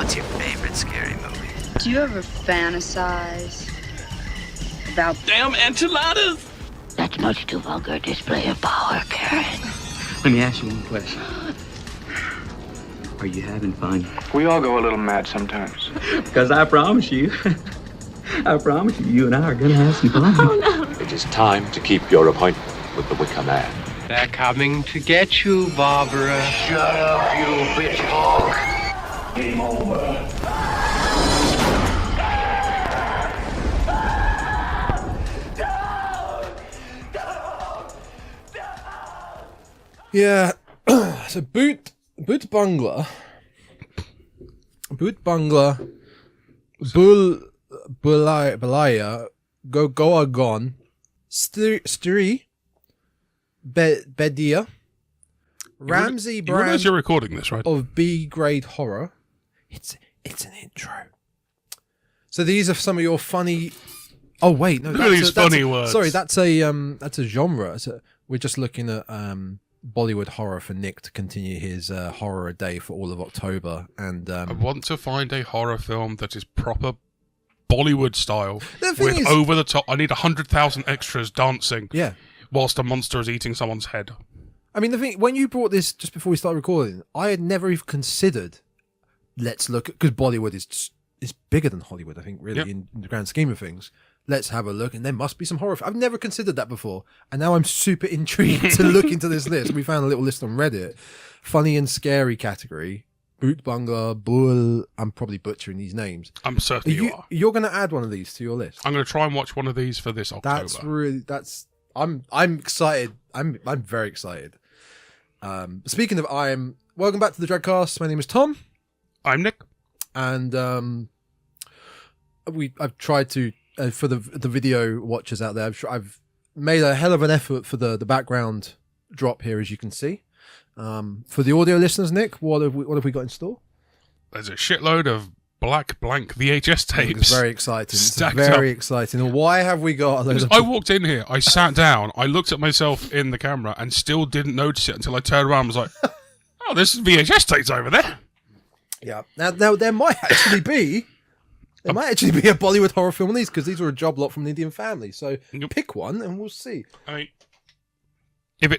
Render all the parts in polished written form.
What's your favorite scary movie? Do you ever fantasize about damn enchiladas? That's much too vulgar display of power, Karen. Let me ask you one question. Are you having fun? We all go a little mad sometimes. Because I promise you, you and I are going to have some fun. Oh, no. It is time to keep your appointment with the Wicker Man. They're coming to get you, Barbara. Shut up, you bitch hog. Game over. Yeah, so Boot Bungler, Bulaya, Goagon, Stri, Bedia, Ramsey You realize Brand you're recording this, right? of B-grade horror. It's an intro. So these are some of your funny. Oh wait, no, Look at these funny words. Sorry, that's a genre. We're just looking at Bollywood horror for Nick to continue his horror a day for all of October. And I want to find a horror film that is proper Bollywood style The thing with is- over the top. I need 100,000 extras dancing yeah, whilst a monster is eating someone's head. I mean the thing when you brought this just before we started recording, I had never even considered. Let's look at because Bollywood is bigger than Hollywood. I think really Yep. in the grand scheme of things. Let's have a look, and there must be some horror. I've never considered that before, and now I'm super intrigued to look into this list. We found a little list on Reddit, funny and scary category. Boot Bungler, Bull. I'm probably butchering these names. I'm certain you are. You're going to add one of these to your list. I'm going to try and watch one of these for this October. I'm excited. I'm very excited. Speaking of welcome back to the Dreadcast. My name is Tom, I'm Nick. and I've tried to. For the video watchers out there, I've made a hell of an effort for the background drop here, as you can see. For the audio listeners, Nick, what have we got in store? There's a shitload of black blank VHS tapes. It's very exciting. It's Stacked very up. exciting. And why have we got a load of... I walked in here, I sat down, I looked at myself in the camera and still didn't notice it until I turned around and was like, oh, there's VHS tapes over there. Yeah. Now there might actually be... There might actually be a Bollywood horror film on these, because these were a job lot from an Indian family. So Yep. pick one and we'll see. I mean, if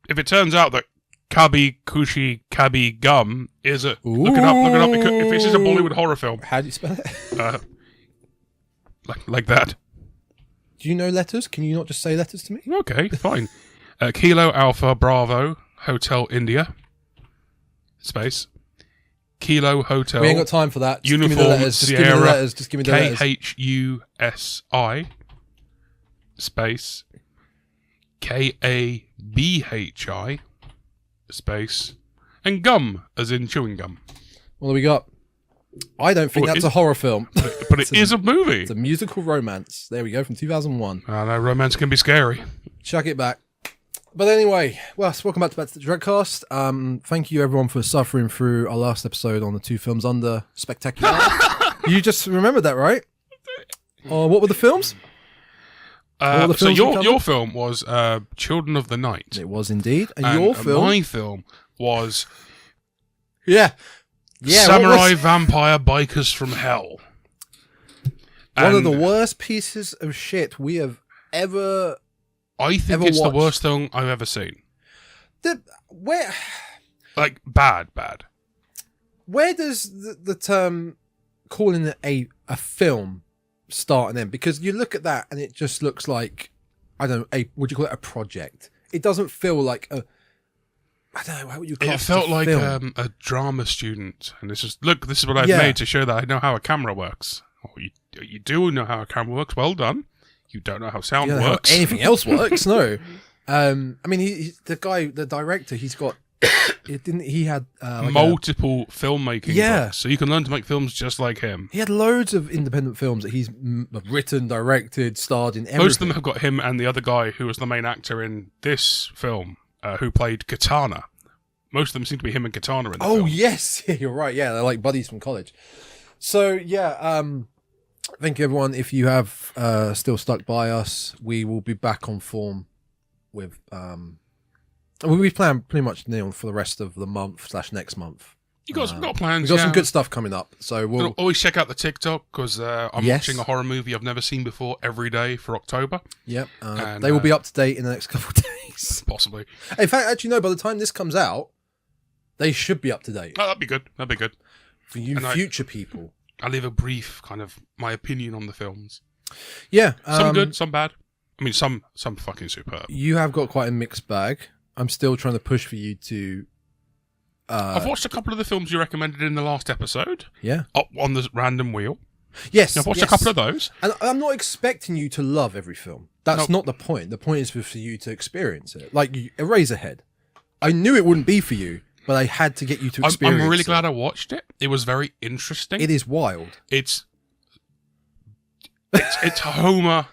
it turns out that Kabi Coochie Kabi Gum is a look it up. If this is a Bollywood horror film, How do you spell it? like that. Do you know letters? Can you not just say letters to me? Okay, fine. Kilo Alpha Bravo Hotel India space Kilo Hotel. We ain't got time for that. Just Uniform give me the letters. Just give me the Sierra letters. Just give me the letters. KHUSI space KABHI space and gum as in chewing gum. What do we got? I don't think that's a horror film. But it is a movie. It's a musical romance. There we go, from 2001. I know romance can be scary. Chuck it back. But anyway, well, welcome back to the Dreadcast. Thank you everyone for suffering through our last episode on the Two Films Under Spectacular. You just remembered that, right? What were the films? So your film was Children of the Night. It was indeed. And your film? My film was Yeah, Samurai Vampire Bikers from Hell. One of the And worst pieces of shit we have ever... I think ever it's watched. the worst thing I've ever seen. Where Bad. Where does the term calling it a film start and end? Because you look at that and it just looks like, I don't know, would you call it a project? It doesn't feel like a... I don't know, how would you call it? It felt like film? a drama student. And this is what I've Yeah. made to show that I know how a camera works. Oh, you do know how a camera works. Well done. You don't know how sound You don't know how works. anything else works, no. I mean, the director, he's got... He had... multiple filmmaking Yeah. books, so you can learn to make films just like him. He had loads of independent films that he's written, directed, starred in. Everything. Most of them have got him and the other guy who was the main actor in this film, who played Katana. Most of them seem to be him and Katana in the film. Oh yes, you're right. Yeah, they're like buddies from college. So yeah, thank you everyone. If you have still stuck by us, we will be back on form with. We'll be playing pretty much for the rest of the month / next month. You got plans. We've got some good stuff coming up. So we'll always check out the TikTok because I'm Yes. watching a horror movie I've never seen before every day for October. Yep. And, They will be up to date in the next couple of days. Possibly. In fact, actually, no, by the time this comes out, they should be up to date. Oh, that'd be good. That'd be good. For you future people. I'll leave a brief kind of my opinion on the films. Yeah. Some good, some bad. I mean, some fucking superb. You have got quite a mixed bag. I'm still trying to push for you to... I've watched a couple of the films you recommended in the last episode. Yeah. Up on the random wheel. Yes. I've watched a couple of those. And I'm not expecting you to love every film. That's not the point. The point is for you to experience it. Like Eraserhead. I knew it wouldn't be for you, but I had to get you to experience it. I'm really glad I watched it. It was very interesting. It is wild. It's Homer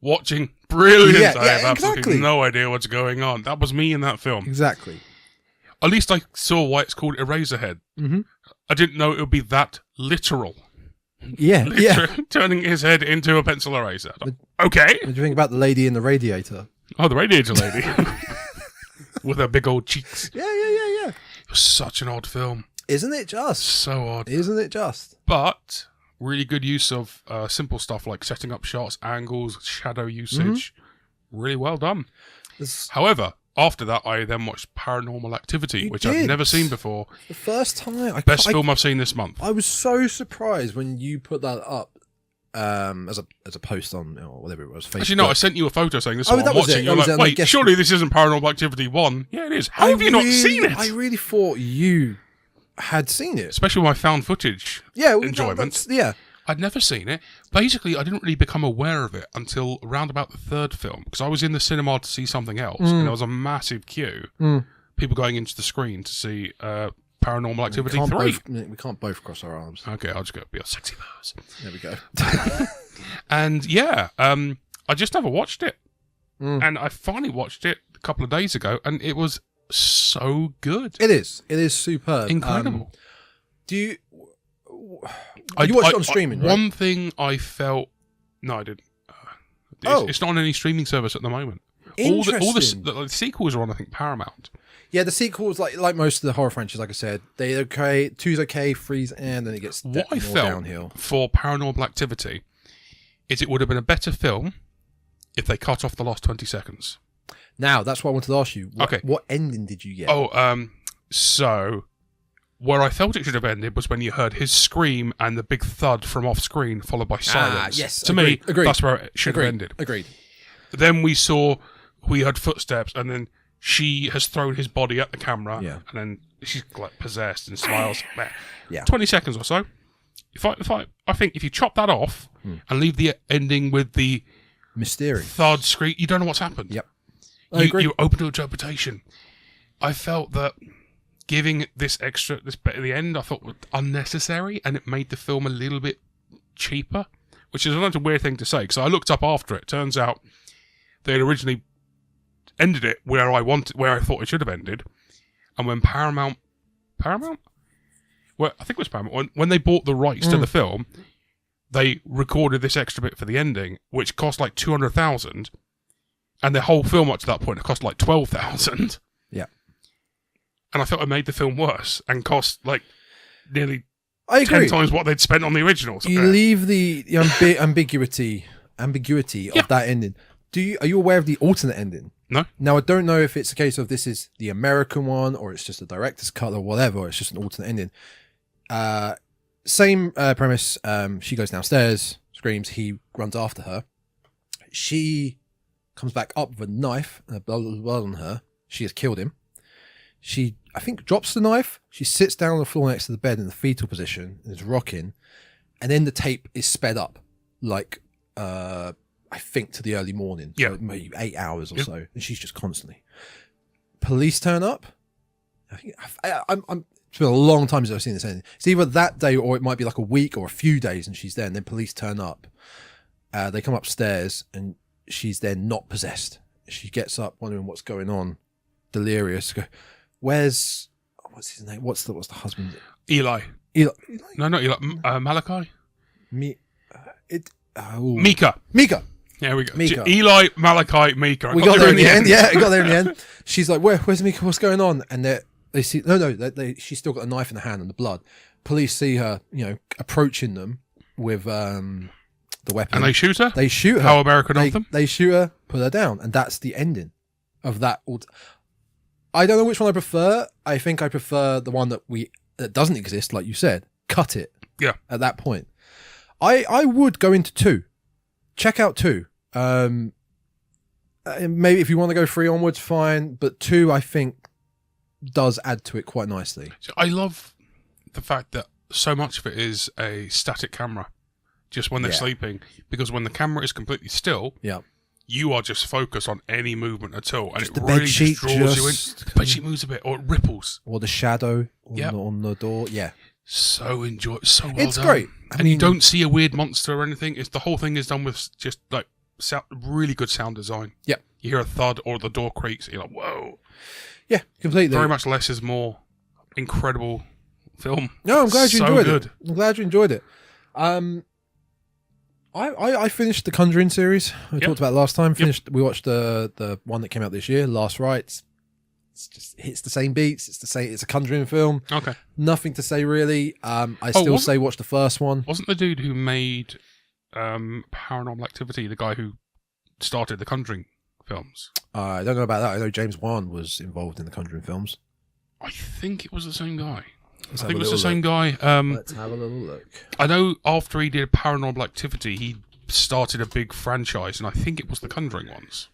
watching brilliant. Yeah, I have exactly. absolutely no idea what's going on. That was me in that film. Exactly. At least I saw why it's called Eraserhead. Mm-hmm. I didn't know it would be that literal. Yeah, yeah. Turning his head into a pencil eraser. Okay. What do you think about the lady in the radiator? Oh, the radiator lady. With her big old cheeks. Yeah. It was such an odd film. Isn't it just? So odd. Isn't it just? But really good use of simple stuff like setting up shots, angles, shadow usage. Really well done. However, after that, I then watched Paranormal Activity, which I've never seen before. The first time. Best film I've seen this month. I was so surprised when you put that up as a post on or whatever it was. Facebook. Actually, no, I sent you a photo saying this is what I'm watching. You're like, wait, surely this isn't Paranormal Activity 1? Yeah, it is. How have you not seen it? I really thought you had seen it. Especially with my found footage enjoyment. Yeah. I'd never seen it. Basically, I didn't really become aware of it until around about the third film, because I was in the cinema to see something else, and there was a massive queue. People going into the screen to see Paranormal Activity 3. We can't both cross our arms. Okay, I'll just go be a sexy pose. There we go. And yeah, I just never watched it. And I finally watched it a couple of days ago, and it was so good. It is. It is superb. Incredible. You watched it on streaming, right? One thing I felt... No, I didn't. It's not on any streaming service at the moment. All the sequels are on, I think, Paramount. Yeah, the sequels, like most of the horror franchises, like I said, they're okay. 2's okay, 3's, and then it gets what I felt downhill. For Paranormal Activity is it would have been a better film if they cut off the last 20 seconds. Now, that's what I wanted to ask you. What ending did you get? So where I felt it should have ended was when you heard his scream and the big thud from off screen, followed by silence. Yes, to me, that's where it should have ended. Agreed. Then we heard footsteps, and then she has thrown his body at the camera, and then she's like possessed and smiles. 20 seconds or so. I think if you chop that off and leave the ending with the mysterious thud scream, you don't know what's happened. Yep. You're open to interpretation. I felt that giving this bit at the end, I thought was unnecessary, and it made the film a little bit cheaper, which is another weird thing to say, because I looked up after it. Turns out they had originally ended it where I thought it should have ended, and when Paramount? Well, I think it was Paramount. When they bought the rights to the film, they recorded this extra bit for the ending, which cost like $200,000, and the whole film up to that point it cost like $12,000. Yeah. And I felt it made the film worse and cost like nearly 10 10 times what they'd spent on the original. You leave the ambiguity of that ending. Are you aware of the alternate ending? No. Now, I don't know if it's a case of this is the American one, or it's just a director's cut, or whatever, or it's just an alternate ending. Same premise. She goes downstairs, screams, he runs after her. She comes back up with a knife, and blood on her. She has killed him. She, I think, drops the knife. She sits down on the floor next to the bed in the fetal position and is rocking. And then the tape is sped up, like, I think, to the early morning. Yeah. So maybe 8 hours or so. And she's just constantly. Police turn up. I think it's been a long time since I've seen this ending. It's either that day or it might be like a week or a few days and she's there. And then police turn up. They come upstairs and she's then not possessed. She gets up wondering what's going on. Delirious. What's his name? What's the husband? Eli. No, not Eli. Malachi? Mika. There we go. Mika. Eli, Malachi, Mika. We got there in the end. Yeah, we got there in the end. She's like, where's Mika? What's going on? And they're They see she's still got a knife in the hand and the blood. Police see her, approaching them with the weapon, and they shoot her. They shoot her. How American of them. They shoot her, put her down, and that's the ending of that. I don't know which one I prefer. I think I prefer the one that doesn't exist, like you said. Cut it. Yeah. At that point, I would go into 2. Check out 2. Maybe if you want to go 3 onwards, fine. But 2, I think, does add to it quite nicely. So I love the fact that so much of it is a static camera, just when they're sleeping. Because when the camera is completely still, you are just focused on any movement at all, and just it the really bedsheet just draws you in. The bedsheet moves a bit, or it ripples, or the shadow on the door. Yeah, so well it's done. Great. And you don't see a weird monster or anything. It's the whole thing is done with just like really good sound design. Yeah, you hear a thud or the door creaks, and you're like, whoa. Yeah, completely. Very much less is more. Incredible film. No, I'm glad you enjoyed it. I'm glad you enjoyed it. I finished the Conjuring series. I talked about it last time. We watched the one that came out this year, Last Rites. It's just hits the same beats. It's a Conjuring film. Okay. Nothing to say really. I still say watch the first one. Wasn't the dude who made Paranormal Activity the guy who started the Conjuring films? I don't know about that. I know James Wan was involved in the Conjuring films. I think it was the same guy. Let's I think it was the same guy. Let's have a little look. I know after he did Paranormal Activity, he started a big franchise, and I think it was the Conjuring ones.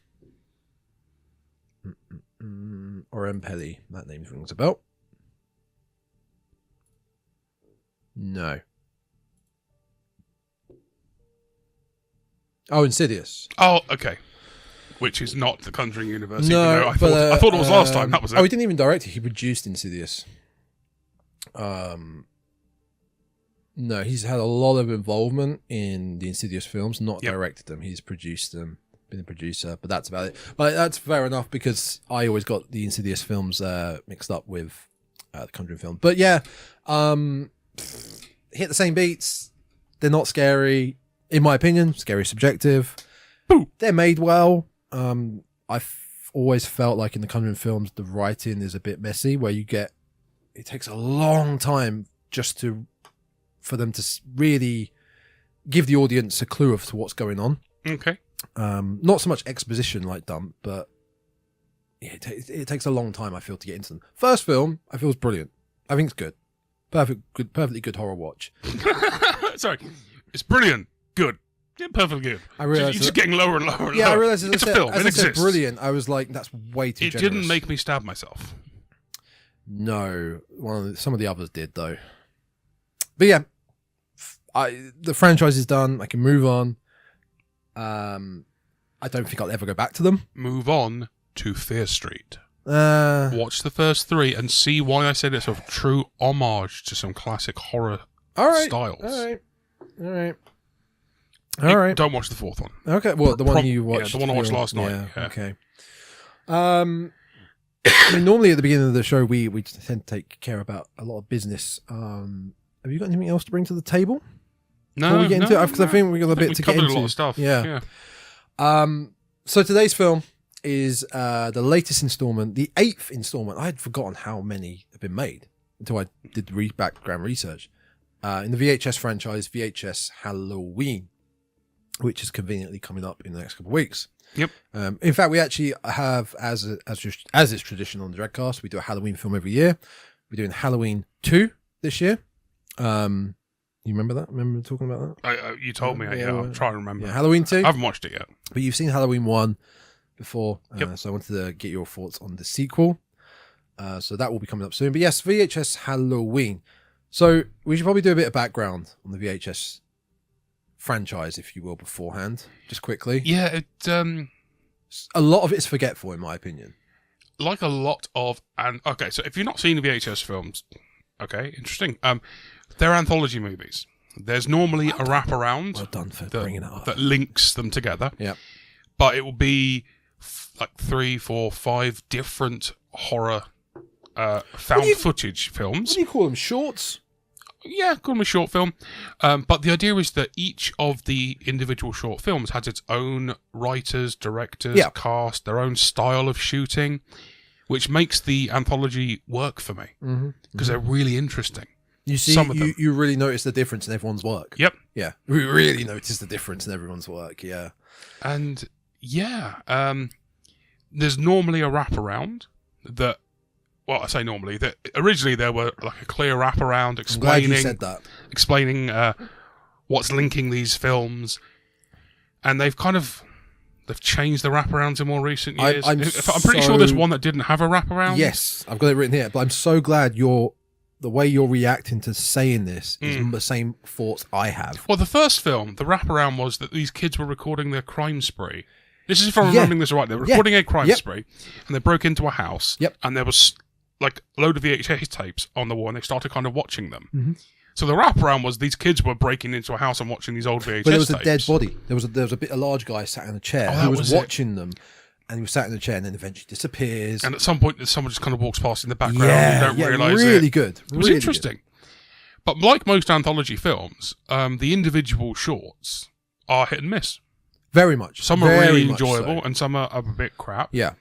Or Pelly. That name rings a bell. No. Oh, Insidious. Oh, okay. Which is not the Conjuring universe. No, even though I thought it was last time. That was it. Oh, he didn't even direct it. He produced Insidious. No, he's had a lot of involvement in the Insidious films, not directed them. He's produced them, been a producer, but that's about it. But that's fair enough because I always got the Insidious films mixed up with the Conjuring film. But yeah, hit the same beats. They're not scary, in my opinion. Scary subjective. Boo. They're made well. I've always felt like in the Conjuring films, the writing is a bit messy, where it takes a long time just for them to really give the audience a clue as to what's going on. Okay. Not so much exposition like Dump, but yeah, it takes a long time, I feel, to get into them. First film, I feel, is brilliant. I think it's good. Perfectly good horror watch. Sorry. It's brilliant. Good. Yeah, perfectly good. I realized you're just getting lower and lower and lower. I realized it's a film. It exists. Brilliant. I was like, that's way too generous. It didn't make me stab myself. No. Some of the others did, though. But yeah, the franchise is done. I can move on. I don't think I'll ever go back to them. Move on to Fear Street. Watch the first 3 and see why I said it's a true homage to some classic horror styles. All right. Don't watch the 4th one. Okay, well, the one you watched. Yeah, the one I watched last night. Yeah. Okay. I mean, normally at the beginning of the show, we tend to take care about a lot of business. Have you got anything else to bring to the table? No, we get into it? Because I think we got a bit to get into. A lot of stuff. Yeah. So today's film is the latest installment, the 8th installment. I had forgotten how many have been made until I did the background research. In the VHS franchise, VHS Halloween, which is conveniently coming up in the next couple of weeks. Yep. In fact, we actually have, as is tradition on the Dreadcast, we do a Halloween film every year. We're doing Halloween 2 this year. You remember that? Remember talking about that? You told me. Yeah, I'm trying to remember. Yeah, Halloween 2. I haven't watched it yet. But you've seen Halloween 1 before. Yep. So I wanted to get your thoughts on the sequel. So that will be coming up soon. But yes, VHS Halloween. So we should probably do a bit of background on the VHS franchise, if you will, beforehand, just quickly. Yeah, a lot of it's forgetful, in my opinion. Like a lot of, okay, so if you've not seen the VHS films, okay, interesting. They're anthology movies. There's normally a wraparound. Well done for bringing it up. That links them together. Yeah, but it will be like 3, 4, 5 different horror found footage films. What do you call them? Shorts? Yeah, call them a short film. But the idea is that each of the individual short films has its own writers, directors, cast, their own style of shooting, which makes the anthology work for me because they're really interesting. You see, Some of them. you really notice the difference in everyone's work. Yep. Yeah, we really notice the difference in everyone's work. Yeah, and there's normally a wraparound that. Well, I say normally that originally there were like a clear wraparound explaining. I'm glad you said that. Explaining what's linking these films, and they've changed the wraparounds in more recent years. I'm pretty sure there's one that didn't have a wraparound. Yes, I've got it written here. But I'm so glad the way you're reacting to saying this is the same thoughts I have. Well, the first film, the wraparound was that these kids were recording their crime spree. This is if I'm remembering this right. They were recording a crime spree, and they broke into a house, and there was like a load of VHS tapes on the wall, and they started kind of watching them. Mm-hmm. So the wraparound was these kids were breaking into a house and watching these old VHS tapes. But there was a dead body. There was a large guy sat in a chair who was watching them, and he was sat in the chair and then eventually disappears. And at some point, someone just kind of walks past in the background and you don't realise it. Really good. It was interesting. Good. But like most anthology films, the individual shorts are hit and miss. Very much. Some are really enjoyable and some are a bit crap. Yeah.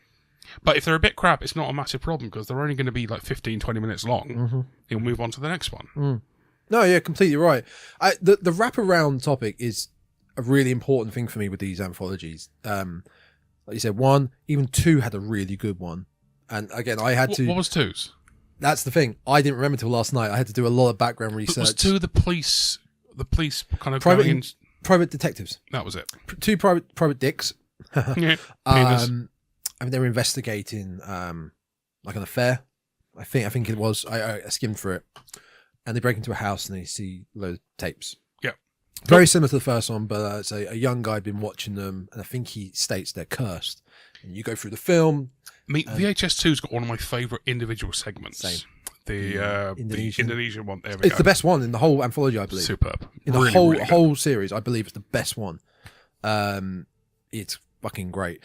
But if they're a bit crap, it's not a massive problem because they're only going to be like 15, 20 minutes long. Mm-hmm. You'll move on to the next one. Mm. No, yeah, completely right. The wraparound topic is a really important thing for me with these anthologies. Like you said, 1, even 2 had a really good one. And again, I had to... What was 2's? That's the thing. I didn't remember till last night. I had to do a lot of background research. But was 2 the police kind of private detectives. That was it. 2 private dicks. Yeah, I mean, they were investigating like an affair. I think it was. I skimmed through it, and they break into a house and they see a load of tapes. Yeah, very similar to the first one, but it's a young guy had been watching them, and I think he states they're cursed. And you go through the film. I mean, VHS 2's got one of my favourite individual segments. Same. The Indonesian one. There we it's go. the best one in the whole anthology, I believe. Superb. In the whole series, I believe it's the best one. It's fucking great.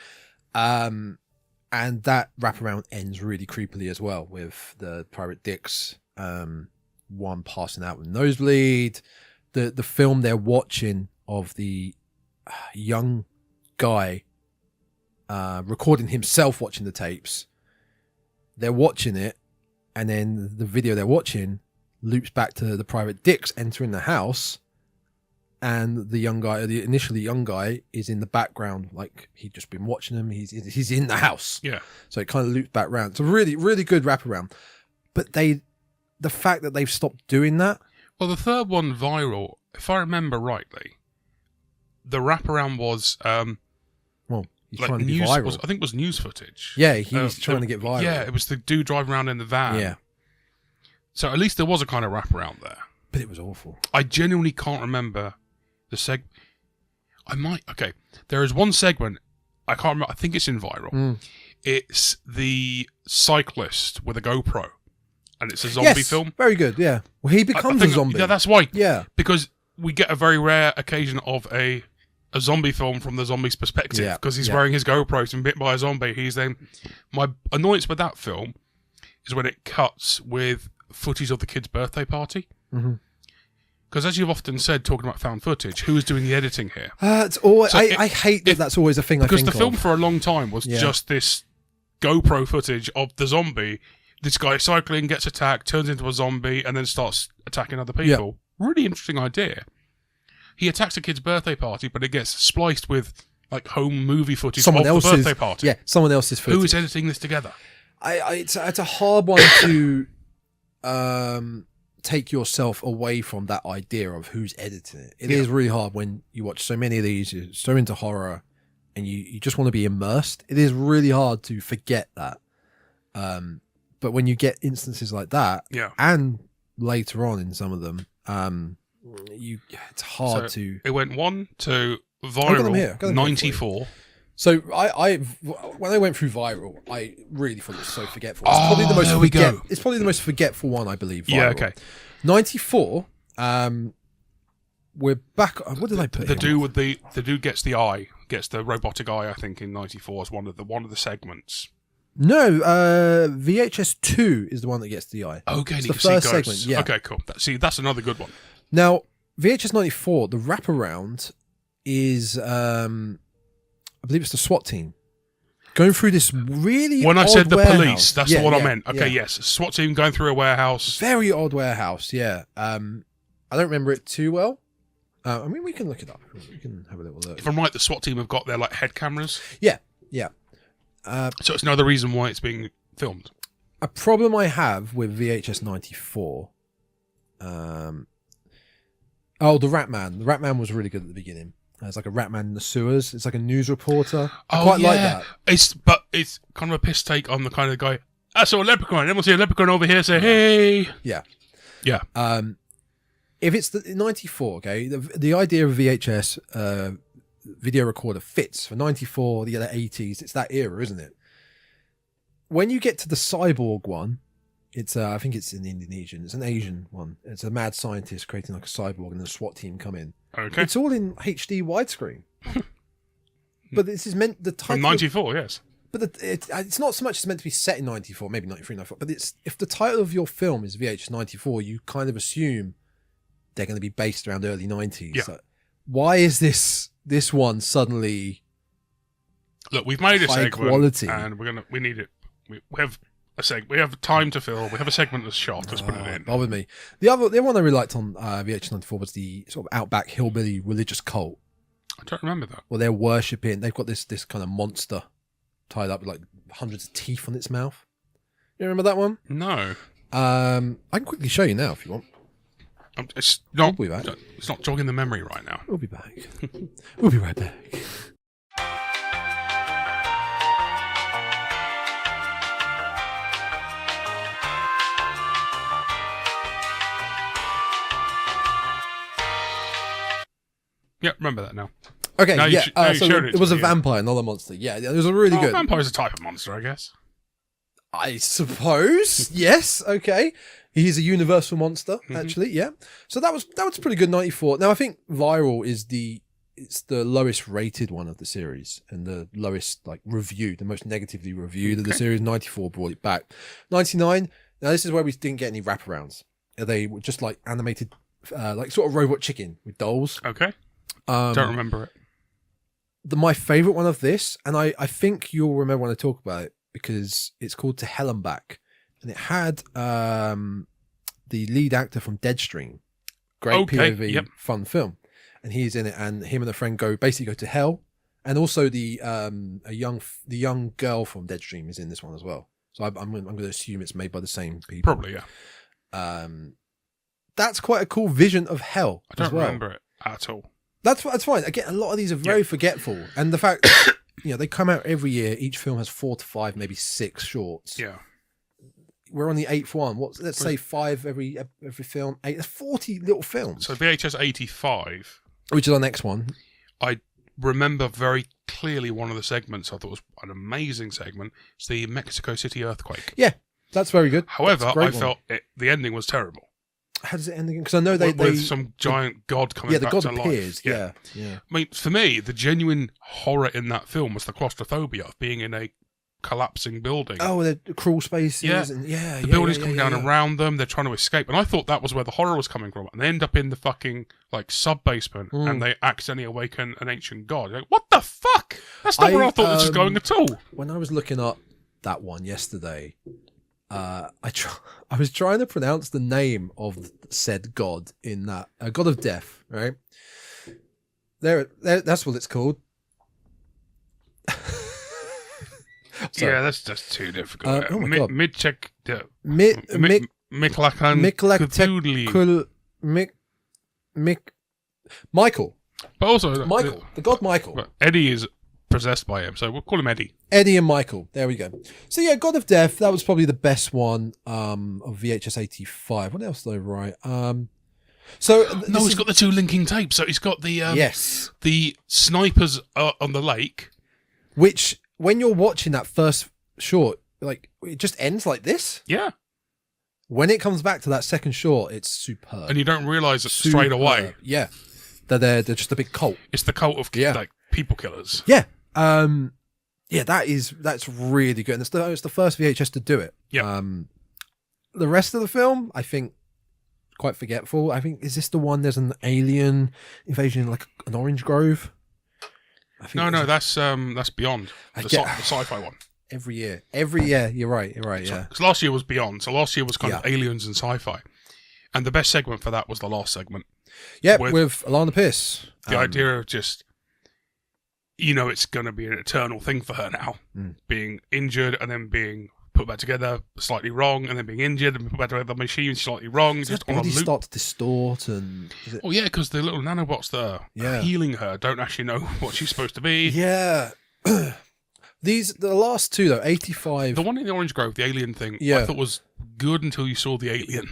And that wraparound ends really creepily as well with the private dicks, one passing out with nosebleed. The film they're watching of the young guy recording himself watching the tapes. They're watching it, and then the video they're watching loops back to the private dicks entering the house. And the young guy, the initially young guy, is in the background, like he'd just been watching him. He's in the house, yeah. So it kind of loops back round. It's a really, really good wraparound. But the fact that they've stopped doing that. Well, the third one, Viral, if I remember rightly, the wraparound was he's like trying to be news. viral. I think it was news footage. Yeah, he's trying to get viral. Yeah, it was the dude driving around in the van. Yeah. So at least there was a kind of wraparound there. But it was awful. I genuinely can't remember the Okay, there is one segment I can't remember. I think it's in Viral. It's the cyclist with a GoPro, and it's a zombie film. Very good. Yeah. Well, he becomes a zombie. Yeah, that's why. Yeah. Because we get a very rare occasion of a zombie film from the zombie's perspective because he's wearing his GoPro, he's been bit by a zombie. My annoyance with that film is when it cuts with footage of the kid's birthday party. Mm-hmm. Because as you've often said, talking about found footage, who is doing the editing here? It's always, I hate that that's always a thing I think of. Because the film for a long time was just this GoPro footage of the zombie. This guy cycling, gets attacked, turns into a zombie, and then starts attacking other people. Yeah. Really interesting idea. He attacks a kid's birthday party, but it gets spliced with like home movie footage of the birthday party. Yeah, someone else's footage. Who is editing this together? It's a hard one to take yourself away from that idea of who's editing it. It is really hard when you watch so many of these, you're so into horror, and you just want to be immersed. It is really hard to forget that. But when you get instances like that, and later on in some of them, it's hard to... It went 1 to Viral, 94. So when I went through Viral, I really thought it was so forgetful. It's probably the most It's probably the most forgetful one, I believe. Viral. Yeah, okay. 94. We're back. What did I put? The dude gets the robotic eye. I think in 94 is one of the segments. No, VHS 2 is the one that gets the eye. Okay, it's the first segment. Yeah. Okay, cool. That's another good one. Now VHS 94, the wraparound is. I believe it's the SWAT team. going through this really When I odd said the warehouse. police, that's Yeah, what I yeah, meant. Okay, yeah. yes. SWAT team going through a warehouse. Very odd warehouse, yeah. I don't remember it too well. I mean, we can look it up. We can have a little look. If I'm right, the SWAT team have got their like head cameras. Yeah. So it's another reason why it's being filmed. A problem I have with VHS 94. The Rat Man. The Rat Man was really good at the beginning. It's like a rat man in the sewers. It's like a news reporter. I quite like that. It's kind of a piss take on the kind of guy. I saw a leprechaun. Then we'll see a leprechaun over here. Say, hey. Yeah. Yeah. If it's the 94, okay, the idea of VHS video recorder fits for 94, the 80s. It's that era, isn't it? When you get to the cyborg one, it's I think it's in Indonesian. It's an Asian one. It's a mad scientist creating like a cyborg, and the SWAT team come in. Okay. It's all in HD widescreen. But this is meant the title From 94, yes. But it's not so much it's meant to be set in 94, maybe 93, 94. But if the title of your film is VHS 94, you kind of assume they're going to be based around early 90s. Yeah. So why is this one suddenly Look, we've made a high segment, quality? and we need it. We have we have time to fill. We have a segment that's shot. Let's put it in. Bother me. The other one I really liked on VHS 94 was the sort of outback hillbilly religious cult. I don't remember that. Well, they're worshipping. They've got this kind of monster tied up with like hundreds of teeth on its mouth. You remember that one? No. I can quickly show you now if you want. It's not. We'll be back. It's not jogging the memory right now. We'll be back. We'll be right back. Yeah, remember that now. Okay, Now you yeah. showed So it it to was a me, yeah. vampire, not a monster. Yeah, it was a really good. Vampire's a type of monster, I guess. I suppose. Yes. Okay. He's a universal monster, Mm-hmm. actually. Yeah. So that was pretty good. 94. Now I think Viral is the lowest rated one of the series and the lowest like reviewed, the most negatively reviewed of the series. 94 brought it back. 99. Now this is where we didn't get any wraparounds. They were just like animated, like sort of Robot Chicken with dolls. Okay. Don't remember it. My favorite one of this, and I think you'll remember when I talk about it because it's called To Hell and Back, and it had the lead actor from Deadstream. Great Okay, POV, yep. fun film, and he's in it, and him and a friend go to hell, and also the young girl from Deadstream is in this one as well. So I'm going to assume it's made by the same people. Probably, yeah. That's quite a cool vision of hell. I don't as well. remember it at all. That's fine. Again, a lot of these are very forgetful, and the fact they come out every year. Each film has 4 to 5, maybe 6 shorts. Yeah. We're on the 8th one. Let's say 5 every film. 8. That's 40 little films. So VHS 85, Which is our next one. I remember very clearly one of the segments I thought was an amazing segment. It's the Mexico City earthquake. Yeah, that's very good. However, That's a great I felt the ending was terrible. How does it end again? Because I know with some giant god coming the back god to appears. life. Yeah. I mean, for me, the genuine horror in that film was the claustrophobia of being in a collapsing building. Oh, the crawl spaces. Yeah. And The buildings coming down around them, they're trying to escape. And I thought that was where the horror was coming from. And they end up in the fucking, like, sub-basement, and they accidentally awaken an ancient god. You're like, what the fuck? That's not where I thought this was going at all. When I was looking up that one yesterday, I was trying to pronounce the name of said god in that god of death, right? There, that's what it's called. Yeah, that's just too difficult. Oh my God. Mid-check... Miklakan Michael. But also... Michael. The god Michael. Well, Eddie is possessed by him, so we'll call him Eddie. Eddie and Michael. There we go. So yeah, God of Death, that was probably the best one of VHS 85. What else did I write? He's got the 2 linking tapes. So he's got the yes, the snipers on the lake. Which, when you're watching that first short, like, it just ends like this. Yeah. When it comes back to that second short, it's superb. And you don't realise it straight away. Yeah. They're just a big cult. It's the cult of like people killers. Yeah. That's really good. And it's the first VHS to do it. Yeah. The rest of the film, I think, quite forgetful. I think, is this the one there's an alien invasion in like an orange grove? think No, that's Beyond, the sci-fi one. every year. You're right. Yeah, Because last year was Beyond, so last year was kind of Yeah. aliens and sci-fi, and the best segment for that was the last segment. yeah, With- with Alana Pierce. The idea of just, it's going to be an eternal thing for her now, being injured and then being put back together slightly wrong, and then being injured and put back together the machine slightly wrong, Does just her on a body loop. start to distort and Well, yeah, because the little nanobots that are Yeah. healing her don't actually know what she's supposed to be. yeah. The last two though, 85. The one in the Orange Grove, the alien thing, Yeah. I thought was good until you saw the alien.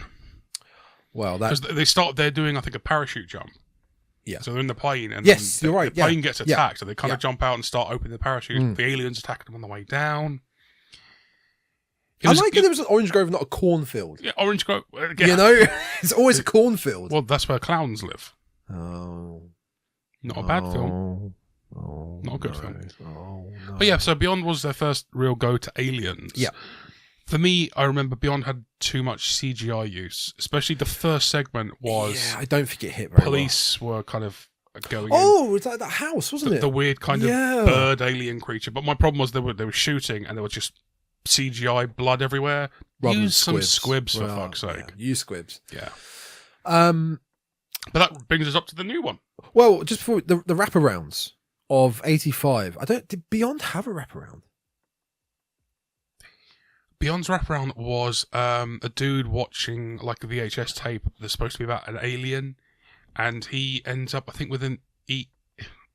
Well, Because that they're doing, I think, a parachute jump. Yeah. So they're in the plane, and Yes, then you're right, the plane yeah. gets Yeah. attacked, so they kind Yeah. of jump out and start opening the parachute. The aliens attack them on the way down. I like that there was an orange grove, not a cornfield. Yeah, Orange Grove. Yeah. You know, it's always a cornfield. Well, that's where clowns live. Oh, Not a bad film. Oh, Not a good no. film. Oh, no. But yeah, so Beyond was their first real go to aliens. Yeah. For me, I remember Beyond had too much CGI use, especially the first segment was Yeah, I don't think it hit very police were kind of going well. in. Oh, it was like that house, wasn't The, it? the weird kind of Yeah. bird alien creature. But my problem was they were shooting and there was just CGI blood everywhere. Rather than Use some squibs for Well, fuck's sake. Yeah, use squibs. Yeah. Um, But that brings us up to the new one. well, just before the wraparounds of 85. Did Beyond have a wraparound? Beyond's wraparound was a dude watching like a VHS tape that's supposed to be about an alien, and he ends up, I think,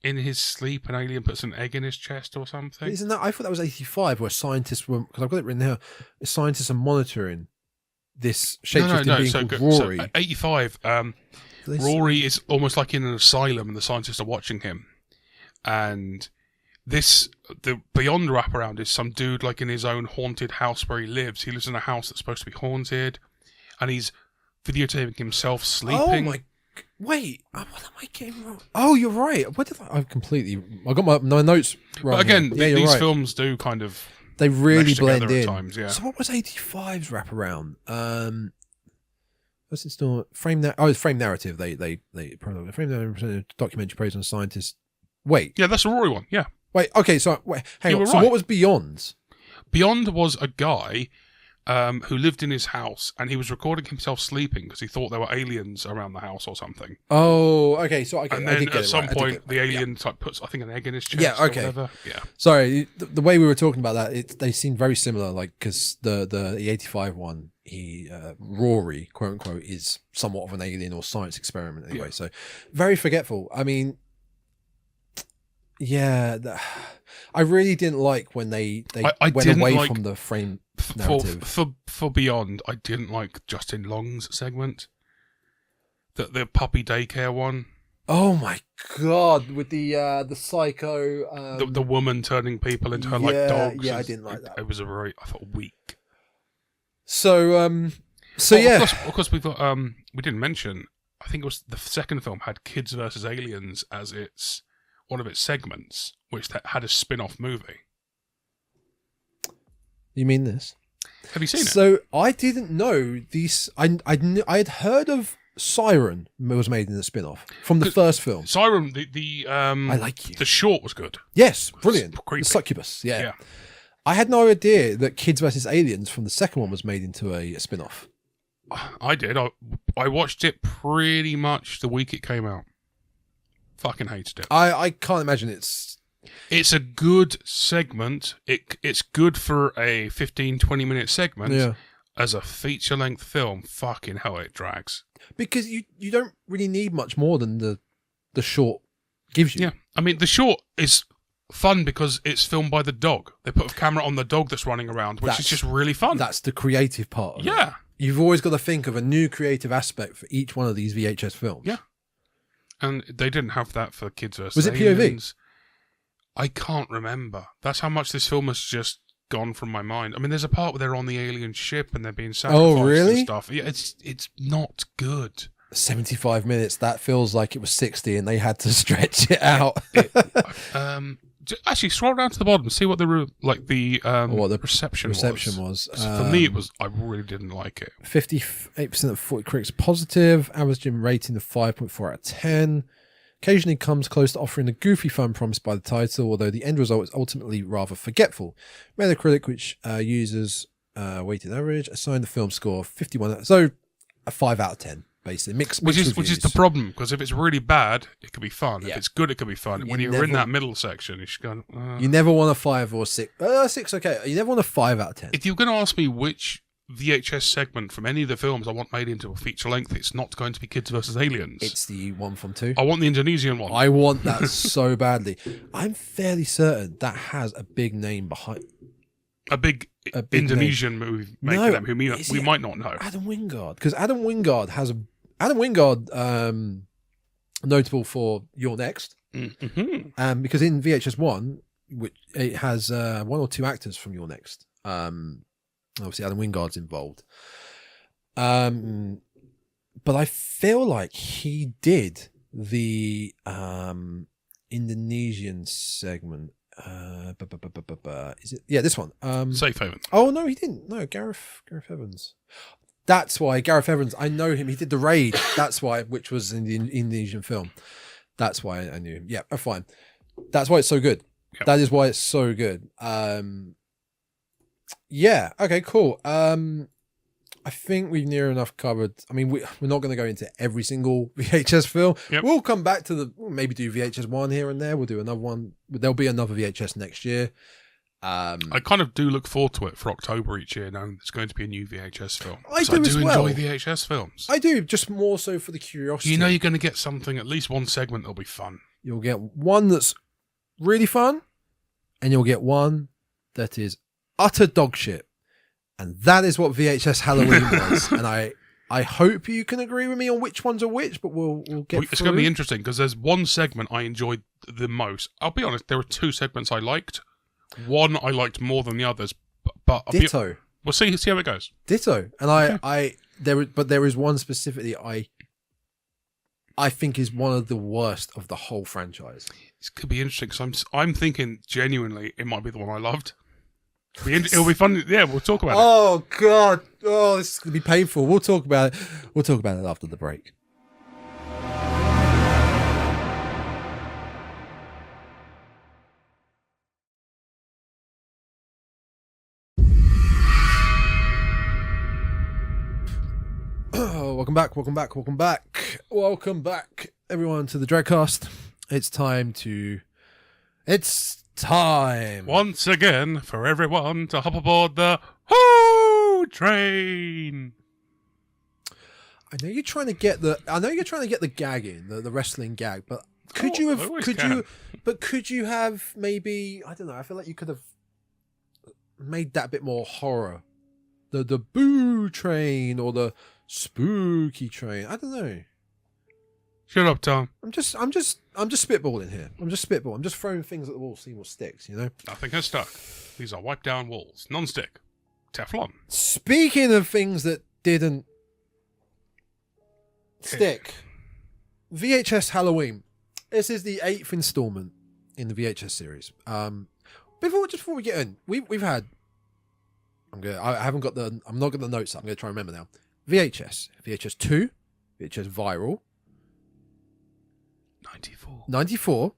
in his sleep, an alien puts an egg in his chest or something. Isn't that? I thought that was 85, where scientists were, because I've got it written here. Scientists are monitoring this shapeshifting being So, called good. Rory. So, 85. They say- Rory is almost like in an asylum, and the scientists are watching him. And the Beyond wraparound is some dude like in his own haunted house where he lives. He lives in a house that's supposed to be haunted, and he's videotaping himself sleeping. Oh my! Wait, what am I getting wrong? Oh, you're right. What did I got my notes wrong. But again, here. Yeah, you're these right. films do kind of They really mesh together blend in. at times. Yeah. So what was 85's wraparound? What's it still frame? It's frame narrative. They frame narrative documentary praise on scientists. Wait, Yeah, that's the Rory one. Yeah. wait. Okay, so wait, hang You on. were So right. what was Beyond? Beyond was a guy who lived in his house, and he was recording himself sleeping because he thought there were aliens around the house or something. Oh, okay. So I And did then get at it some right. I did point, get it the right. alien type puts, I think, an egg in his chest. Yeah, or okay. whatever. Yeah. Sorry, the way we were talking about that, they seem very similar. Like because the 85 one, Rory, quote unquote, is somewhat of an alien or science experiment anyway. Yeah. So very forgetful. I mean, yeah, I really didn't like when they I went didn't away like- from the frame narrative. For Beyond, I didn't like Justin Long's segment. The puppy daycare one. Oh my god, with the psycho. The woman turning people into her like yeah, dogs. yeah, I didn't like that. It was I thought weak. So Oh, yeah, of course we've got we didn't mention, I think it was the second film had Kids versus Aliens as its one of its segments, which had a spin-off movie. you mean this? Have you seen it? So I didn't know these. I had heard of Siren was made in the spin-off from the first film. Siren, the I like you. the short was good. Yes, brilliant. creepy. The succubus. Yeah. Yeah. I had no idea that Kids vs Aliens from the second one was made into a spin-off. I did. I watched it pretty much the week it came out. Fucking hated it. I can't imagine it's. It's a good segment. It's good for a 15-20 minute segment. Yeah. As a feature-length film, fucking hell, it drags. Because you don't really need much more than the short gives you. Yeah. I mean, the short is fun because it's filmed by the dog. They put a camera on the dog that's running around, which is just really fun. That's the creative part of it. Yeah. You've always got to think of a new creative aspect for each one of these VHS films. Yeah. And they didn't have that for Kids vs. Was it POV? Aliens. I can't remember. That's how much this film has just gone from my mind. I mean, there's a part where they're on the alien ship and they're being sacrificed really? and stuff. Yeah, it's not good. 75 minutes, that feels like it was 60 and they had to stretch it out. Actually, scroll down to the bottom, see what the reception reception was. was. For me, it was. I really didn't like it. 58% of 40 critics positive, average rating of 5.4 out of 10. occasionally comes close to offering the goofy fun promised by the title, although the end result is ultimately rather forgetful. Metacritic, which users weighted average, assigned the film score 51, so a 5 out of 10, basically. Which is the problem, because if it's really bad, it could be fun. If it's good, it could be fun. When you're in that middle section, you're just going... You never want a 5 or 6. 6, okay. You never want a 5 out of 10. If you're going to ask me which VHS segment from any of the films I want made into a feature length, it's not going to be Kids vs. Aliens. It's the one from 2. I want the Indonesian one. I want that so badly. I'm fairly certain that has a big name behind... A big Indonesian movie maker who we might not know. Adam Wingard. Because Adam Wingard, notable for You're Next. Mm-hmm. Because in VHS 1, which it has 1 or 2 actors from You're Next. Obviously, Adam Wingard's involved. But I feel like he did the Indonesian segment. Is it? Yeah, this one. Safe Haven. Oh no, he didn't. No, Gareth Evans. That's why Gareth Evans. I know him. He did The Raid. That's why, which was in the Indonesian film. That's why I knew him. Yeah, fine. That's why it's so good. Yep. That is why it's so good. Yeah. Okay. Cool. I think we've near enough covered. I mean, we're not going to go into every single VHS film. Yep. We'll come back to maybe do VHS 1 here and there. We'll do another one. There'll be another VHS next year. I kind of do look forward to it for October each year, knowing there's going to be a new VHS film. I do enjoy VHS films. I do, just more so for the curiosity. You know you're going to get something, at least one segment that'll be fun. You'll get one that's really fun, and you'll get one that is utter dog shit. And that is what VHS Halloween was. And I hope you can agree with me on which ones are which, but we'll get It's going to be interesting, because there's one segment I enjoyed the most. I'll be honest, there were 2 segments I liked. One I liked more than the others. But Ditto. We'll see how it goes. Ditto. And there is one specifically I think is one of the worst of the whole franchise. This could be interesting, because I'm thinking genuinely it might be the one I loved. It'll be fun. Yeah, we'll talk about it. Oh God! Oh, this is gonna be painful. We'll talk about it. We'll talk about it after the break. Welcome back, everyone, to the Dreadcast. It's time once again for everyone to hop aboard the Ho train. I know you're trying to get the gag in, the wrestling gag, but could you have maybe, I don't know, I feel like you could have made that a bit more horror. The boo train or the spooky train. I don't know. Shut up, Tom. I'm just spitballing here. I'm just throwing things at the wall, seeing what sticks, you know? Nothing has stuck. These are wipe down walls. Non-stick. Teflon. Speaking of things that didn't stick, VHS Halloween. This is the 8th installment in the VHS series. Before we get in, we've had. I'm not got the notes up. I'm gonna try and remember now. VHS 2, VHS Viral. 94,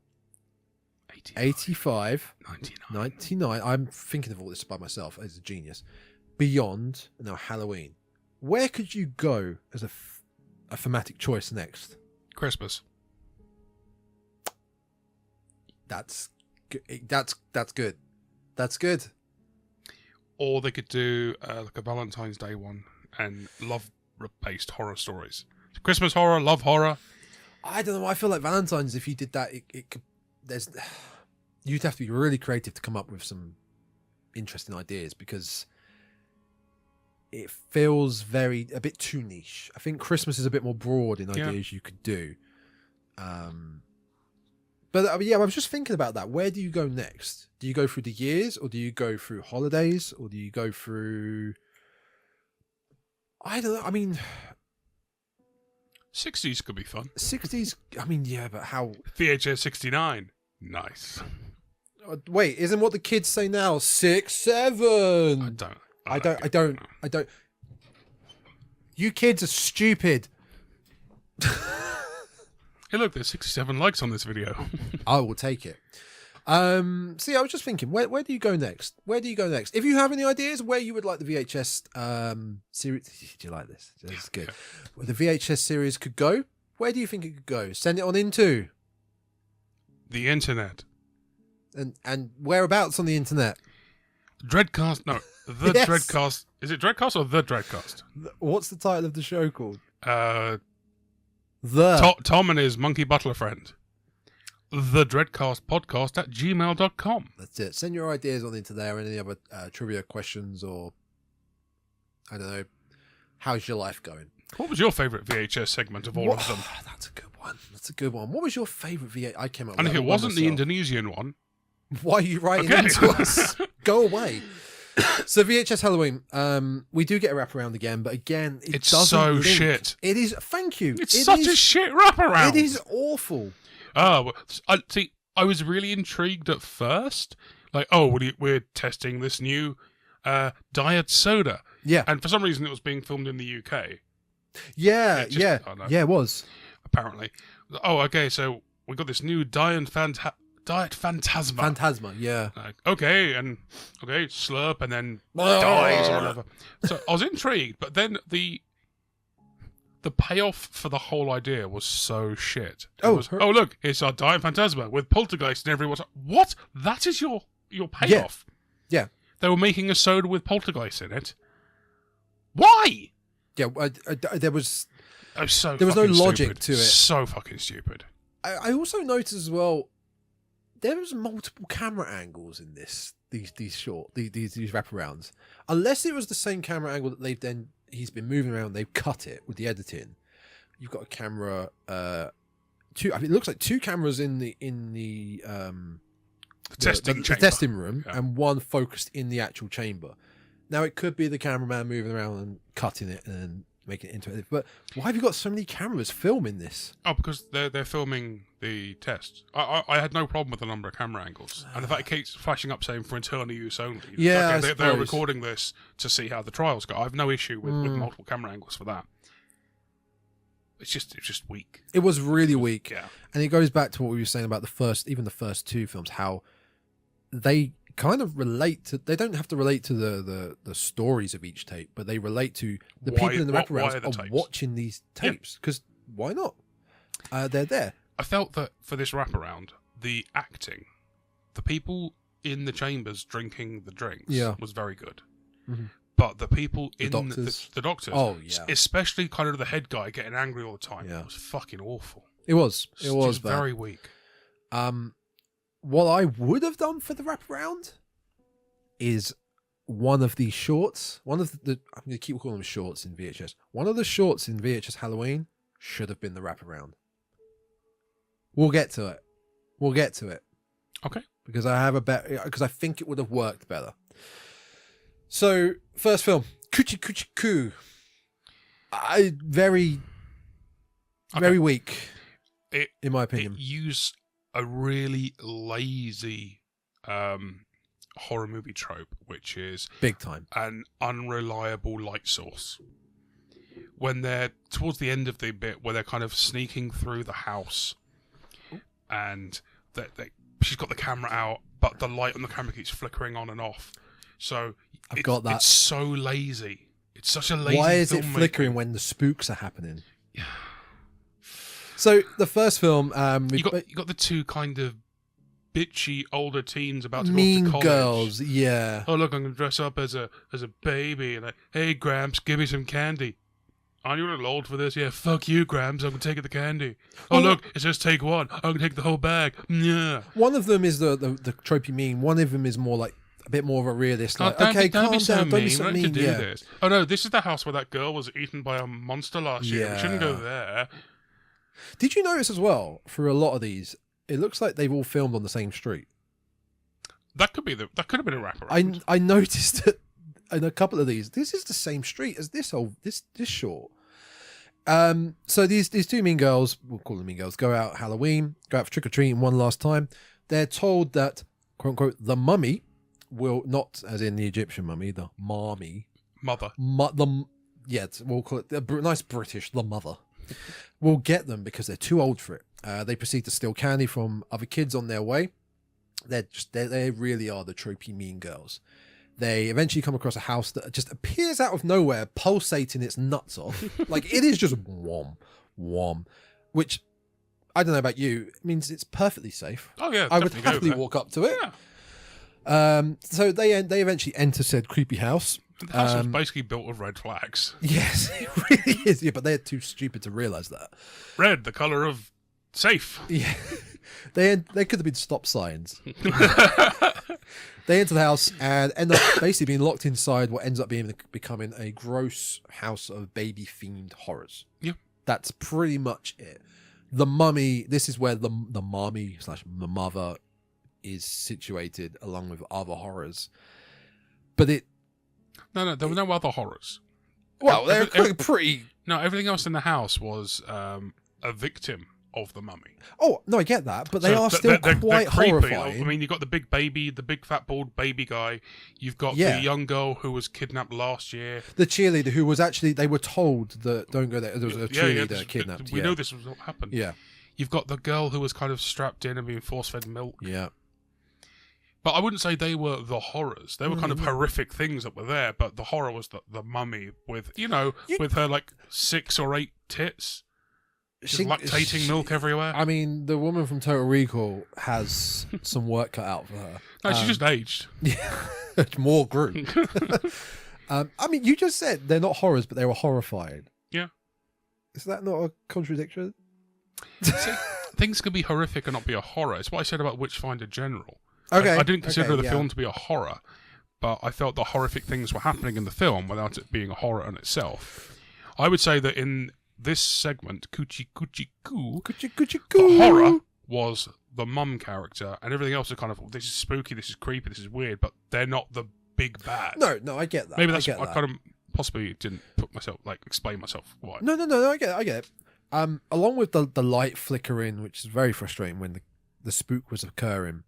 85, 99. I'm thinking of all this by myself as a genius. Beyond, and now Halloween. Where could you go as a thematic choice next? Christmas. That's good. That's good. Or they could do like a Valentine's Day one and love-based horror stories. Christmas horror, love horror. I don't know. I feel like Valentine's, if you did that, you'd have to be really creative to come up with some interesting ideas, because it feels a bit too niche. I think Christmas is a bit more broad in ideas you could do. But yeah, I was just thinking about that. Where do you go next? Do you go through the years, or do you go through holidays, or do you go through? I don't know. I mean, 60s could be fun. 60s. I mean, yeah, but how? VHS 69. Nice. Wait, isn't what the kids say now 6, 7? I don't. You kids are stupid. Hey, look, there's 67 likes on this video. I will take it. See, I was just thinking, where do you go next? Where do you go next? If you have any ideas where you would like the VHS series, do you like this? This is good. Where the VHS series could go, where do you think it could go? Send it on into The internet. and whereabouts on the internet? Dreadcast. No, the Yes. Dreadcast. Is it Dreadcast or the Dreadcast? What's the title of the show called? Uh, The Tom and his monkey butler friend. The Dreadcastpodcast at gmail.com. That's it. Send your ideas on into there and any other trivia questions or I don't know. How's your life going? What was your favourite VHS segment of all of them? That's a good one. That's a good one. What was your favourite VHS? I came up with And if that it one wasn't the myself. Indonesian one, Why are you writing Okay. into us? Go away. So VHS Halloween, we do get a wraparound again, but again, It's doesn't so link. shit. It is. Thank you. it's It such is- a shit wraparound. It is awful. Oh, well, I was really intrigued at first. Like, oh, we're testing this new diet soda. Yeah. And for some reason, it was being filmed in the UK, Yeah. It just- Yeah. oh, no. Yeah. It was. apparently. Oh, okay, so we got this new diet phantasma. Phantasma. Yeah. Like, okay, slurp and then dies or whatever. So I was intrigued, but then the payoff for the whole idea was so shit. Look, it's our diet phantasma with poltergeist and everyone's like, what? That is your payoff? Yeah. They were making a soda with poltergeist in it. Why? Yeah. There was. Oh, so There was no fucking logic stupid. to it. So fucking stupid. I also noticed as well. There was multiple camera angles in these wraparounds. Unless it was the same camera angle that he's been moving around, they've cut it with the editing. You've got a camera, it looks like two cameras in the testing room, Yeah. and one focused in the actual chamber. Now it could be the cameraman moving around and cutting it and making it into it. But why have you got so many cameras filming this? Oh, because they're filming the test. I had no problem with the number of camera angles, and the fact it keeps flashing up saying for internal use only. Yeah, okay, I they're suppose. recording this to see how the trials go. I have no issue with multiple camera angles for that. It's just weak. It was really weak. Yeah. And it goes back to what we were saying about the first two films, how they kind of relate to, they don't have to relate to the stories of each tape, but they relate to the people in the why wraparounds are the of tapes? watching these tapes. Because why not? They're there. I felt that for this wraparound, the acting, the people in the chambers drinking the drinks was very good. Mhm. But the people The in doctors. the doctors, Oh, yeah. especially kind of the head guy getting angry all the time, Yeah. it was fucking awful. It was Just bad. very weak. What I would have done for the wraparound is one of these shorts, I'm going to keep calling them shorts in VHS. One of the shorts in VHS Halloween should have been the wraparound. We'll get to it. Okay. Because I think it would have worked better. So, first film, Coochie Coochie Coo. Very weak, in my opinion. It used a really lazy horror movie trope, which is Big time. an unreliable light source. When they're towards the end of the bit where they're kind of sneaking through the house, and she's got the camera out, but the light on the camera keeps flickering on and off. So got that. It's so lazy. It's such a lazy. Why is it filmmaking. flickering when the spooks are happening? So the first film, You got the two kind of bitchy older teens about to Mean go off to college. Girls, yeah. Oh look, I'm gonna dress up as a baby and like, hey Gramps, give me some candy. Aren't you a little old for this? Yeah, fuck you, Gramps. I'm gonna take the candy. Oh look, it says take one. I'm gonna take the whole bag. Yeah. One of them is the tropey mean. One of them is more like a bit more of a realist. Like, don't okay, be, don't calm be so down. Don't mean. be so We don't mean. have to do Yeah. this. Oh no, this is the house where that girl was eaten by a monster last year. We shouldn't go Yeah. there. Did you notice as well, for a lot of these, it looks like they've all filmed on the same street. That could have been a wraparound. I noticed it in a couple of these. This is the same street as this short. So these two mean girls, we'll call them mean girls, go out Halloween, go out for trick or treating one last time. They're told that, quote unquote, the mummy will not, as in the Egyptian mummy, the mommy, Mother. we'll call it the nice British, the mother, will get them because they're too old for it. They proceed to steal candy from other kids on their way. They really are the tropey mean girls. They eventually come across a house that just appears out of nowhere, pulsating its nuts off. Like, it is just whom, whom, which, I don't know about you, it means it's perfectly safe. Oh yeah, I would happily walk up to it. Yeah. So they eventually enter said creepy house. The house is basically built of red flags. Yes, it really is. Yeah, but they're too stupid to realise that. Red, the colour of safe. Yeah, they could have been stop signs. They enter the house and end up basically being locked inside what ends up becoming a gross house of baby themed horrors. Yeah, that's pretty much it. The mummy. This is where the mommy / the mother is situated, along with other horrors. But no, there were no other horrors. Well, they're pretty. No, everything else in the house was a victim of the mummy. Oh no, I get that, but they are still quite horrifying. I mean, you've got the big baby, the big fat bald baby guy. You've got the young girl who was kidnapped last year. The cheerleader who was actually, they were told that don't go there. There was a cheerleader kidnapped. We know this was what happened. Yeah. You've got the girl who was kind of strapped in and being force-fed milk. Yeah. But I wouldn't say they were the horrors. They were kind of horrific things that were there, but the horror was the mummy with, with her like 6 or 8 tits. Just lactating milk everywhere. I mean, the woman from Total Recall has some work cut out for her. No, she just aged. Yeah, more grew. I mean, you just said they're not horrors, but they were horrifying. Yeah. Is that not a contradiction? See, things can be horrific and not be a horror. It's what I said about Witchfinder General. Okay. I didn't consider the film to be a horror, but I felt the horrific things were happening in the film without it being a horror in itself. I would say that in this segment, Coochie Coochie Coo, the horror was the mum character, and everything else is kind of, this is spooky, this is creepy, this is weird, but they're not the big bad. No, I get that. Maybe that's I kind of possibly didn't explain myself why. No, I get it. Along with the light flickering, which is very frustrating when the spook was occurring,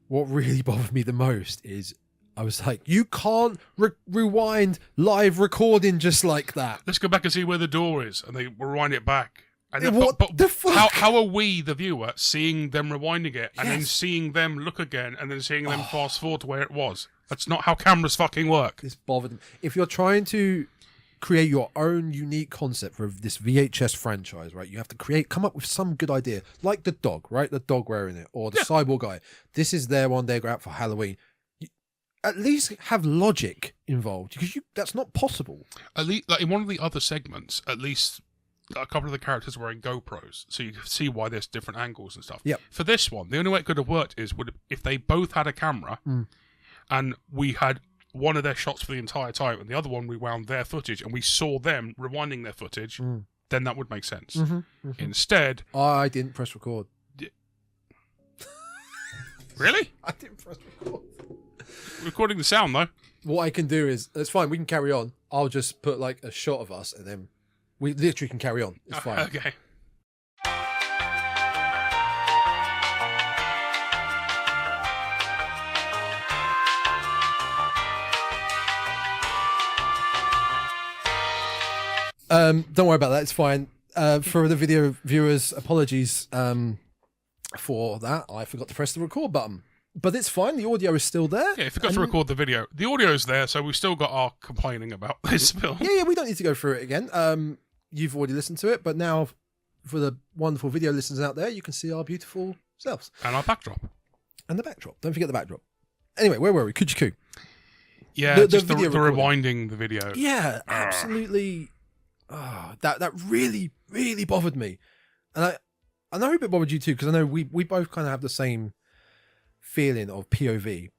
what really bothered me the most is I was like, you can't rewind live recording just like that. Let's go back and see where the door is, and they rewind it back. And then, what the fuck? How are we, the viewer, seeing them rewinding it, and then seeing them look again, and then seeing them fast forward to where it was? That's not how cameras fucking work. This bothered me. If you're trying to create your own unique concept for this VHS franchise, right? You have to come up with some good idea, like the dog, right? The dog wearing it, or the cyborg guy. This is their one they go out for Halloween. At least have logic involved, because that's not possible. At least, like in one of the other segments, at least a couple of the characters were wearing GoPros, so you can see why there's different angles and stuff. Yep. For this one, the only way it could have worked is if they both had a camera, and we had one of their shots for the entire time, and the other one we wound their footage, and we saw them rewinding their footage, then that would make sense. Instead, I didn't press record. Really? I didn't press record. Recording the sound though. What I can do is, it's fine, we can carry on. I'll just put like a shot of us, and then we literally can carry on. It's fine. Okay. Don't worry about that. It's fine. For the video viewers, apologies for that. I forgot to press the record button. But it's fine. The audio is still there. Yeah, forgot to record the video. The audio's there, so we've still got our complaining about this film. Yeah, we don't need to go through it again. You've already listened to it, but now for the wonderful video listeners out there, you can see our beautiful selves. And our backdrop. And the backdrop. Don't forget the backdrop. Anyway, where were we? Coochie Coo. Yeah, just the rewinding the video. Yeah, absolutely. Oh, that really, really bothered me. And I know it bothered you too, because I know we both kind of have the same feeling of POV.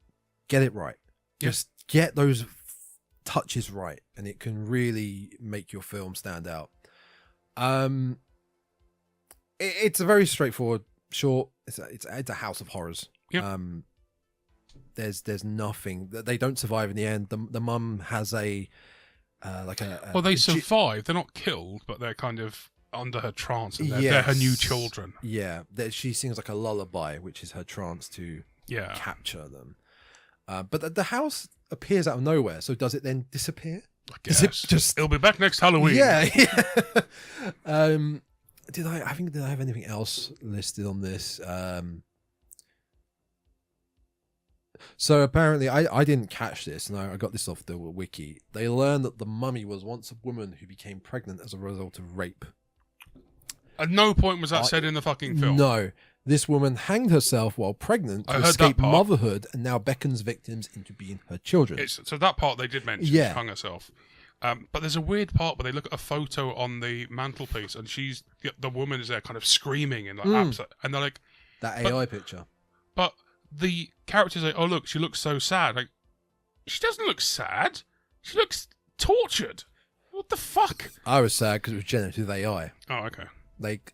Get it right. Just get those touches right, and it can really make your film stand out. It's a very straightforward short. It's a house of horrors. Yep. There's nothing that they don't survive in the end. The mum has a well, they survive. They're not killed, but they're kind of under her trance, and they're her new children. Yeah, she sings like a lullaby, which is her trance to capture them. But the house appears out of nowhere, so does it then disappear? I guess. It'll be back next Halloween. Yeah. did I have anything else listed on this? So apparently, I didn't catch this, and I got this off the wiki. They learned that the mummy was once a woman who became pregnant as a result of rape. At no point was that said in the fucking film. No. This woman hanged herself while pregnant to I heard escape that part. motherhood and now beckons victims into being her children. So that part they did mention. Yeah. She hung herself. But there's a weird part where they look at a photo on the mantelpiece and the woman is there kind of screaming and like upset. And they're like... That AI picture. But the characters are like, oh look, she looks so sad. Like, she doesn't look sad. She looks tortured. What the fuck? I was sad because it was generative AI. Oh, okay. Like,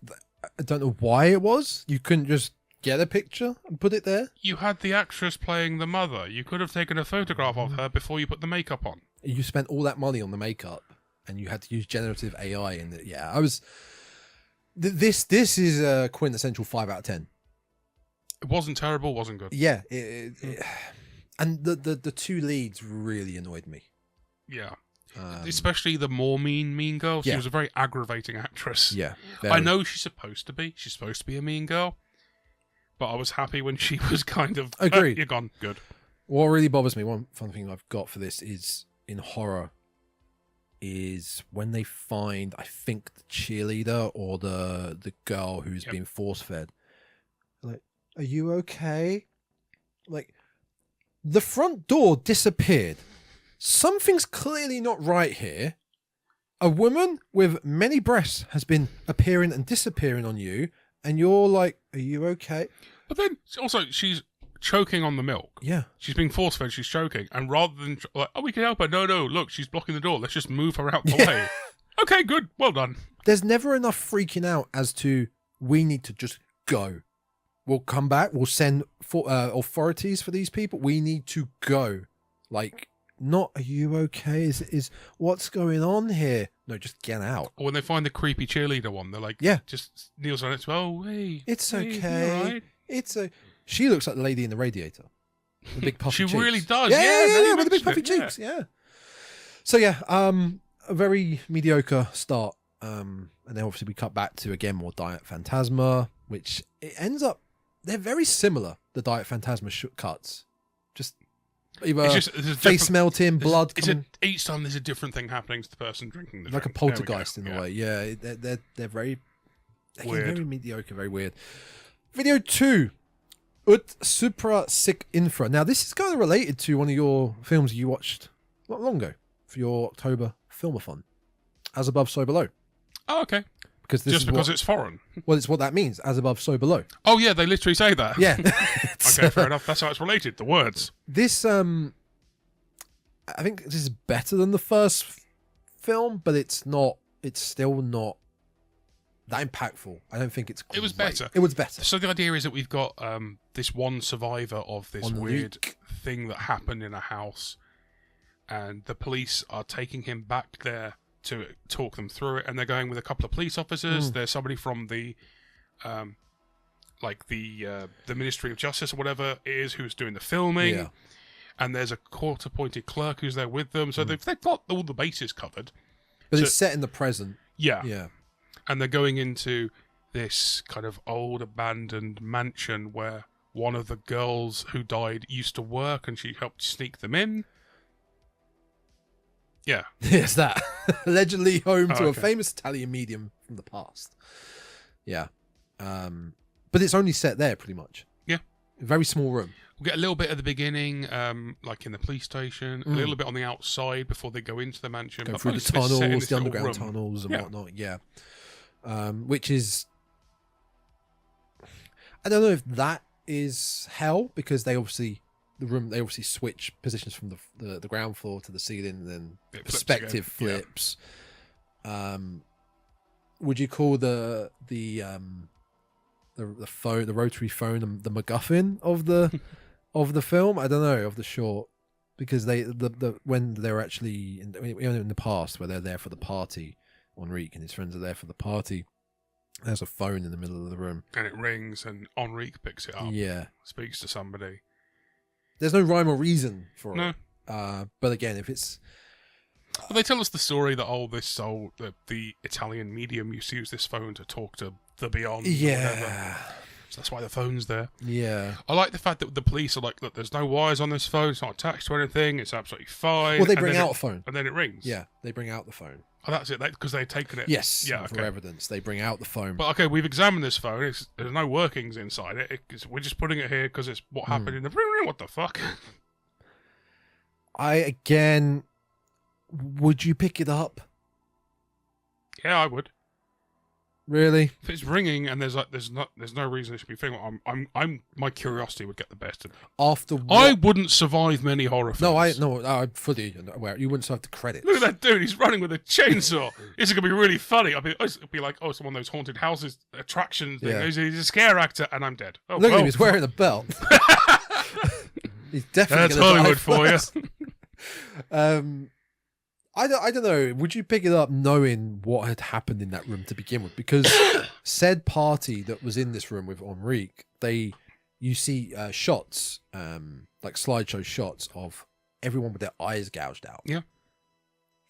I don't know why it was. You couldn't just get a picture and put it there. You had the actress playing the mother. You could have taken a photograph of her before you put the makeup on. You spent all that money on the makeup and you had to use generative AI in it. Yeah, I was... This is a quintessential 5 out of 10. It wasn't terrible, wasn't good. Yeah. And the two leads really annoyed me. Yeah. Especially the more mean girl. She was a very aggravating actress. Yeah. I know she's supposed to be. She's supposed to be a mean girl. But I was happy when she was kind of... Agreed. You're gone. Good. What really bothers me, one fun thing I've got for this is in horror, is when they find, I think, the cheerleader or the girl who's been force-fed. Like, are you okay? Like, the front door disappeared. Something's clearly not right here. A woman with many breasts has been appearing and disappearing on you, and you're like, are you okay? But then, also, she's choking on the milk. Yeah. She's being force-fed, she's choking. And rather than, like, oh, we can help her. No, look, she's blocking the door. Let's just move her out the way. Okay, good. Well done. There's never enough freaking out as to, we need to just go. We'll come back. We'll send authorities for these people. We need to go. Like, not, are you okay? Is what's going on here? No, just get out. Or when they find the creepy cheerleader one, they're like, just kneels on it. Oh, hey. It's hey, okay. you all right? She looks like the lady in the Radiator. The big puffy cheeks. She really does. Yeah, with the big puffy cheeks. Yeah. So yeah, a very mediocre start. And then obviously we cut back to again more Diet Phantasma, which it ends up they're very similar. The Diet Phantasma cuts, just either face melting, blood. Each time there's a different thing happening to the person drinking the like drink. a poltergeist in a way. Yeah, they're very weird, very mediocre, very weird. Video 2. Ut Supra Sic Infra. Now, this is kind of related to one of your films you watched not long ago for your October Filmathon. As Above, So Below. Oh, okay. Because it's foreign. Well, it's what that means. As Above, So Below. Oh, yeah, they literally say that. Yeah. Okay, fair enough. That's how it's related. The words. This, I think this is better than the first film, but it's still not that impactful. I don't think it's great. It was better. It was better. So the idea is that we've got this one survivor of this weird thing that happened in a house, and the police are taking him back there to talk them through it, and they're going with a couple of police officers. There's somebody from the the Ministry of Justice or whatever it is who's doing the filming. Yeah. And there's a court-appointed clerk who's there with them. So they've got all the bases covered. But it's set in the present. Yeah. Yeah. And they're going into this kind of old abandoned mansion where one of the girls who died used to work and she helped sneak them in. Yeah. Yes, that. Allegedly home to a famous Italian medium from the past. Yeah. But it's only set there pretty much. Yeah. A very small room. We'll get a little bit at the beginning, like in the police station, a little bit on the outside before they go into the mansion. Go through the tunnels, the underground tunnels and whatnot, yeah. Which is... I don't know if that is hell, because they obviously switch positions from the ground floor to the ceiling, and then perspective flips. Yeah. Would you call the phone, the rotary phone, the MacGuffin of the of the film? I don't know, of the short, because when they're actually in the past, where they're there for the party, Enrique and his friends are there for the party. There's a phone in the middle of the room, and it rings, and Enrique picks it up. Yeah, speaks to somebody. There's no rhyme or reason for it. But again, if it's, Well, they tell us the story that the Italian medium used to use this phone to talk to the beyond. Yeah. So that's why the phone's there. Yeah. I like the fact that the police are like, look, there's no wires on this phone. It's not attached to anything. It's absolutely fine. Well, they bring out a phone. And then it rings. Yeah, they bring out the phone. Oh, that's it. Because they've taken it. Yes. Yeah. For Okay. evidence, they bring out the phone. But okay, we've examined this phone. There's no workings inside it. We're just putting it here because it's what happened in the. What the fuck? Would you pick it up? Yeah, I would. Really? If it's ringing and there's no reason it should be ringing, my curiosity would get the best of me. After what? I wouldn't survive many horror films. No, I'm fully aware. You wouldn't have the credits. Look at that dude, he's running with a chainsaw. This is going to be really funny. It'd be like, it's one of those haunted houses attractions things. Yeah. He's a scare actor, and I'm dead. Oh, Look at him, he's wearing a belt. He's definitely That's Hollywood for you. I don't know. Would you pick it up knowing what had happened in that room to begin with? Because said party that was in this room with Enrique, you see shots, like slideshow shots of everyone with their eyes gouged out. Yeah.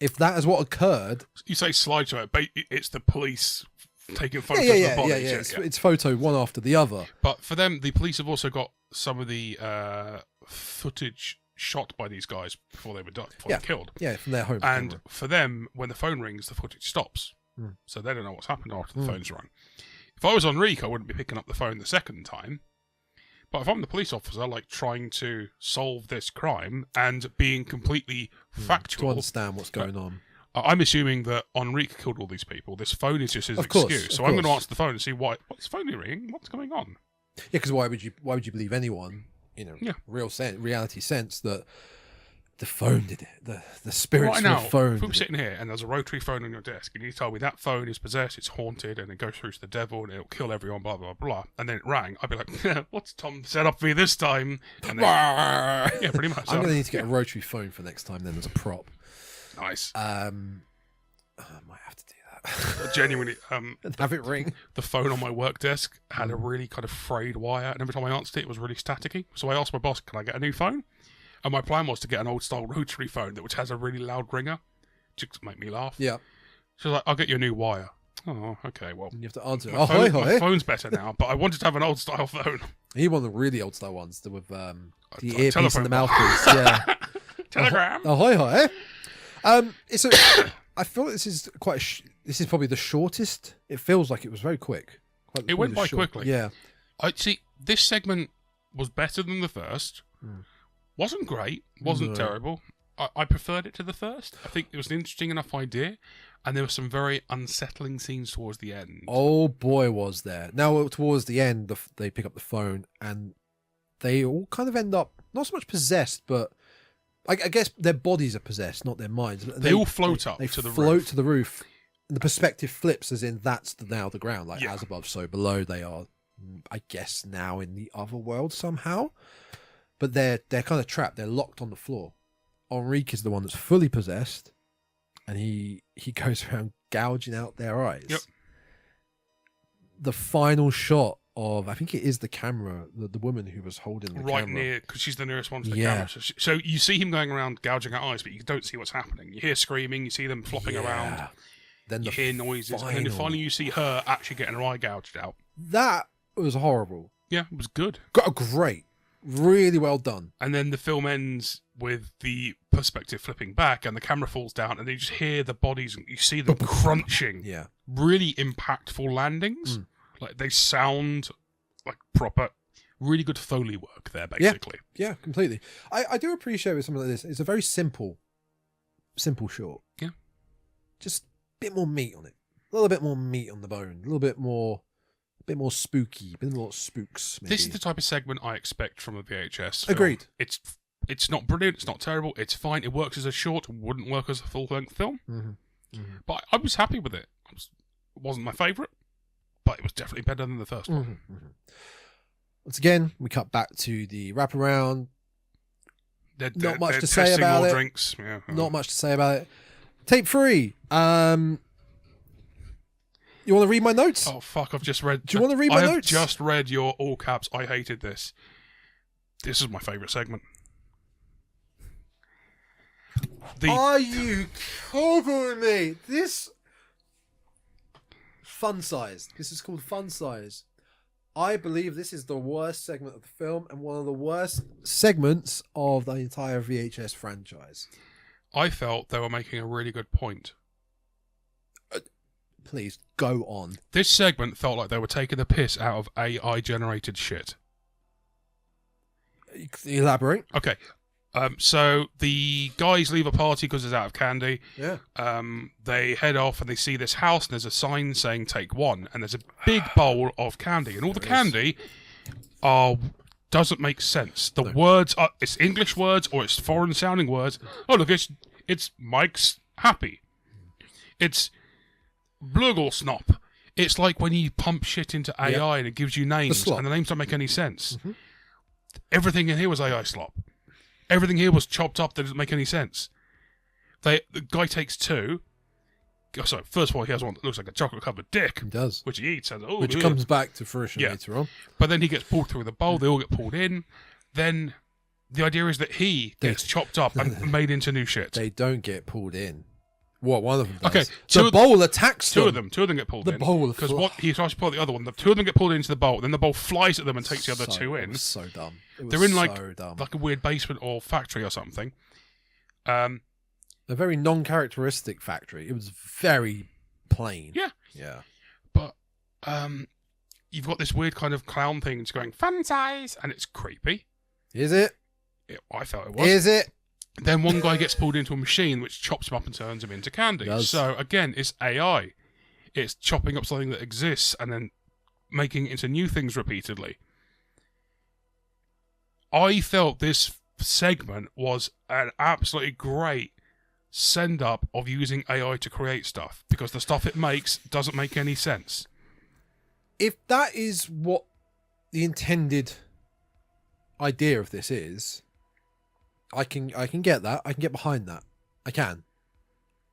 If that is what occurred, You say slideshow, but it's the police taking photos of the bodies. It's photo one after the other. But for them, the police have also got some of the footage shot by these guys before they were done, before they were killed. Yeah, from their home. And camera. for them, when the phone rings, the footage stops. So they don't know what's happened after the phone's rung. If I was Enrique, I wouldn't be picking up the phone the second time. But if I'm the police officer, like trying to solve this crime and being completely factual, to understand what's going on. I'm assuming that Enrique killed all these people. This phone is just his Of course, excuse. So of I'm going to course. answer the phone and see what's phone ringing? What's going on? Yeah, because why would you believe anyone? Reality sense that the phone did it. The spirits Right from now, the phone. if I'm did it. sitting here and there's a rotary phone on your desk, and you tell me that phone is possessed, it's haunted, and it goes through to the devil, and it'll kill everyone, blah blah blah, and then it rang, I'd be like, "What's Tom set up for me this time?" And then, yeah, pretty much. I'm going to need to get a rotary phone for next time then as a prop. Nice. I might have to do that. Genuinely, And have it ring. the phone on my work desk had a really kind of frayed wire, and every time I answered it, it was really staticky. So I asked my boss, "Can I get a new phone?" And my plan was to get an old style rotary phone which has a really loud ringer, just to make me laugh. Yeah. She was like, "I'll get you a new wire." Oh, okay, well. And you have to answer. My, Ahoy, phone, my hoy. phone's better now, but I wanted to have an old style phone. He one of the really old style ones with the a earpiece telephone and the mouthpiece. Yeah. Telegram. Ahoy, hoy. I feel this is this is probably the shortest. It feels like it was very quick. It went by quickly. Yeah. I see. This segment was better than the first. Wasn't great. Wasn't terrible. I preferred it to the first. I think it was an interesting enough idea, and there were some very unsettling scenes towards the end. Oh boy, was there! Now towards the end, they pick up the phone and they all kind of end up not so much possessed, but I guess their bodies are possessed, not their minds. They all float up They to the float roof. to the roof. And the perspective flips, as in that's now the ground, like Yeah. as above, so below. They are, I guess, now in the other world somehow. But they're kind of trapped. They're locked on the floor. Enrique is the one that's fully possessed, and he goes around gouging out their eyes. Yep. The final shot of, I think it is the camera, the woman who was holding the Right camera. near, because she's the nearest one to the Yeah. camera. So you see him going around gouging out eyes, but you don't see what's happening. You hear screaming, you see them flopping around, Then you the hear noises, and then finally you see her actually getting her eye gouged out. That was horrible. Yeah, it was good. Great. Really well done. And then the film ends with the perspective flipping back, and the camera falls down, and you just hear the bodies, and you see them crunching. Yeah. Really impactful landings. Like they sound like proper, really good Foley work there, basically. Yeah, completely. I do appreciate with something like this. It's a very simple short. Yeah. Just a bit more meat on it. A little bit more meat on the bone. A little bit more spooky. A bit more spooks, maybe. This is the type of segment I expect from a VHS film. Agreed. It's not brilliant, it's not terrible, it's fine. It works as a short, wouldn't work as a full-length film. But I was happy with it. It wasn't my favourite, but it was definitely better than the first one. Once again, we cut back to the wraparound. Not much They're to say testing about more it. drinks. Yeah. Not much to say about it. Tape 3. You want to read my notes? Oh, fuck, I've just read... Do you want to read my I have notes? just read your all caps, I hated this. This is my favourite segment. Are you kidding me? This fun size. This is called fun size. I believe this is the worst segment of the film and one of the worst segments of the entire VHS franchise. I felt they were making a really good point. Please, go on. This segment felt like they were taking the piss out of AI-generated shit. Elaborate. Okay. So the guys leave a party because it's out of candy. Yeah. They head off and they see this house and there's a sign saying take one and there's a big bowl of candy and all the candy doesn't make sense. The words are it's English words or it's foreign sounding words. Oh look, it's Mike's happy. It's Blugglesnop. It's like when you pump shit into AI and it gives you names and the names don't make any sense. Mm-hmm. Everything in here was AI slop. Everything here was chopped up that doesn't make any sense. The guy takes two. So first of all, he has one that looks like a chocolate-covered dick. He does. Which he eats. And, which comes back to fruition later on. But then he gets pulled through the bowl. They all get pulled in. Then the idea is that he gets chopped up and made into new shit. They don't get pulled in. What, one of them does? Okay, the bowl attacks them. Two of them get pulled in. The bowl. Because what he tries to pull the other one. The two of them get pulled into the bowl. Then the bowl flies at them and takes the other two in. It was so dumb. They're in like a weird basement or factory or something. A very non-characteristic factory. It was very plain. Yeah. Yeah. But you've got this weird kind of clown thing. It's going fun size, and it's creepy. Is it? I felt it was. Is it? Then one guy gets pulled into a machine which chops him up and turns him into candy. So again, it's AI. It's chopping up something that exists and then making it into new things repeatedly. I felt this segment was an absolutely great send-up of using AI to create stuff because the stuff it makes doesn't make any sense. If that is what the intended idea of this is, I can get that. I can get behind that. I can.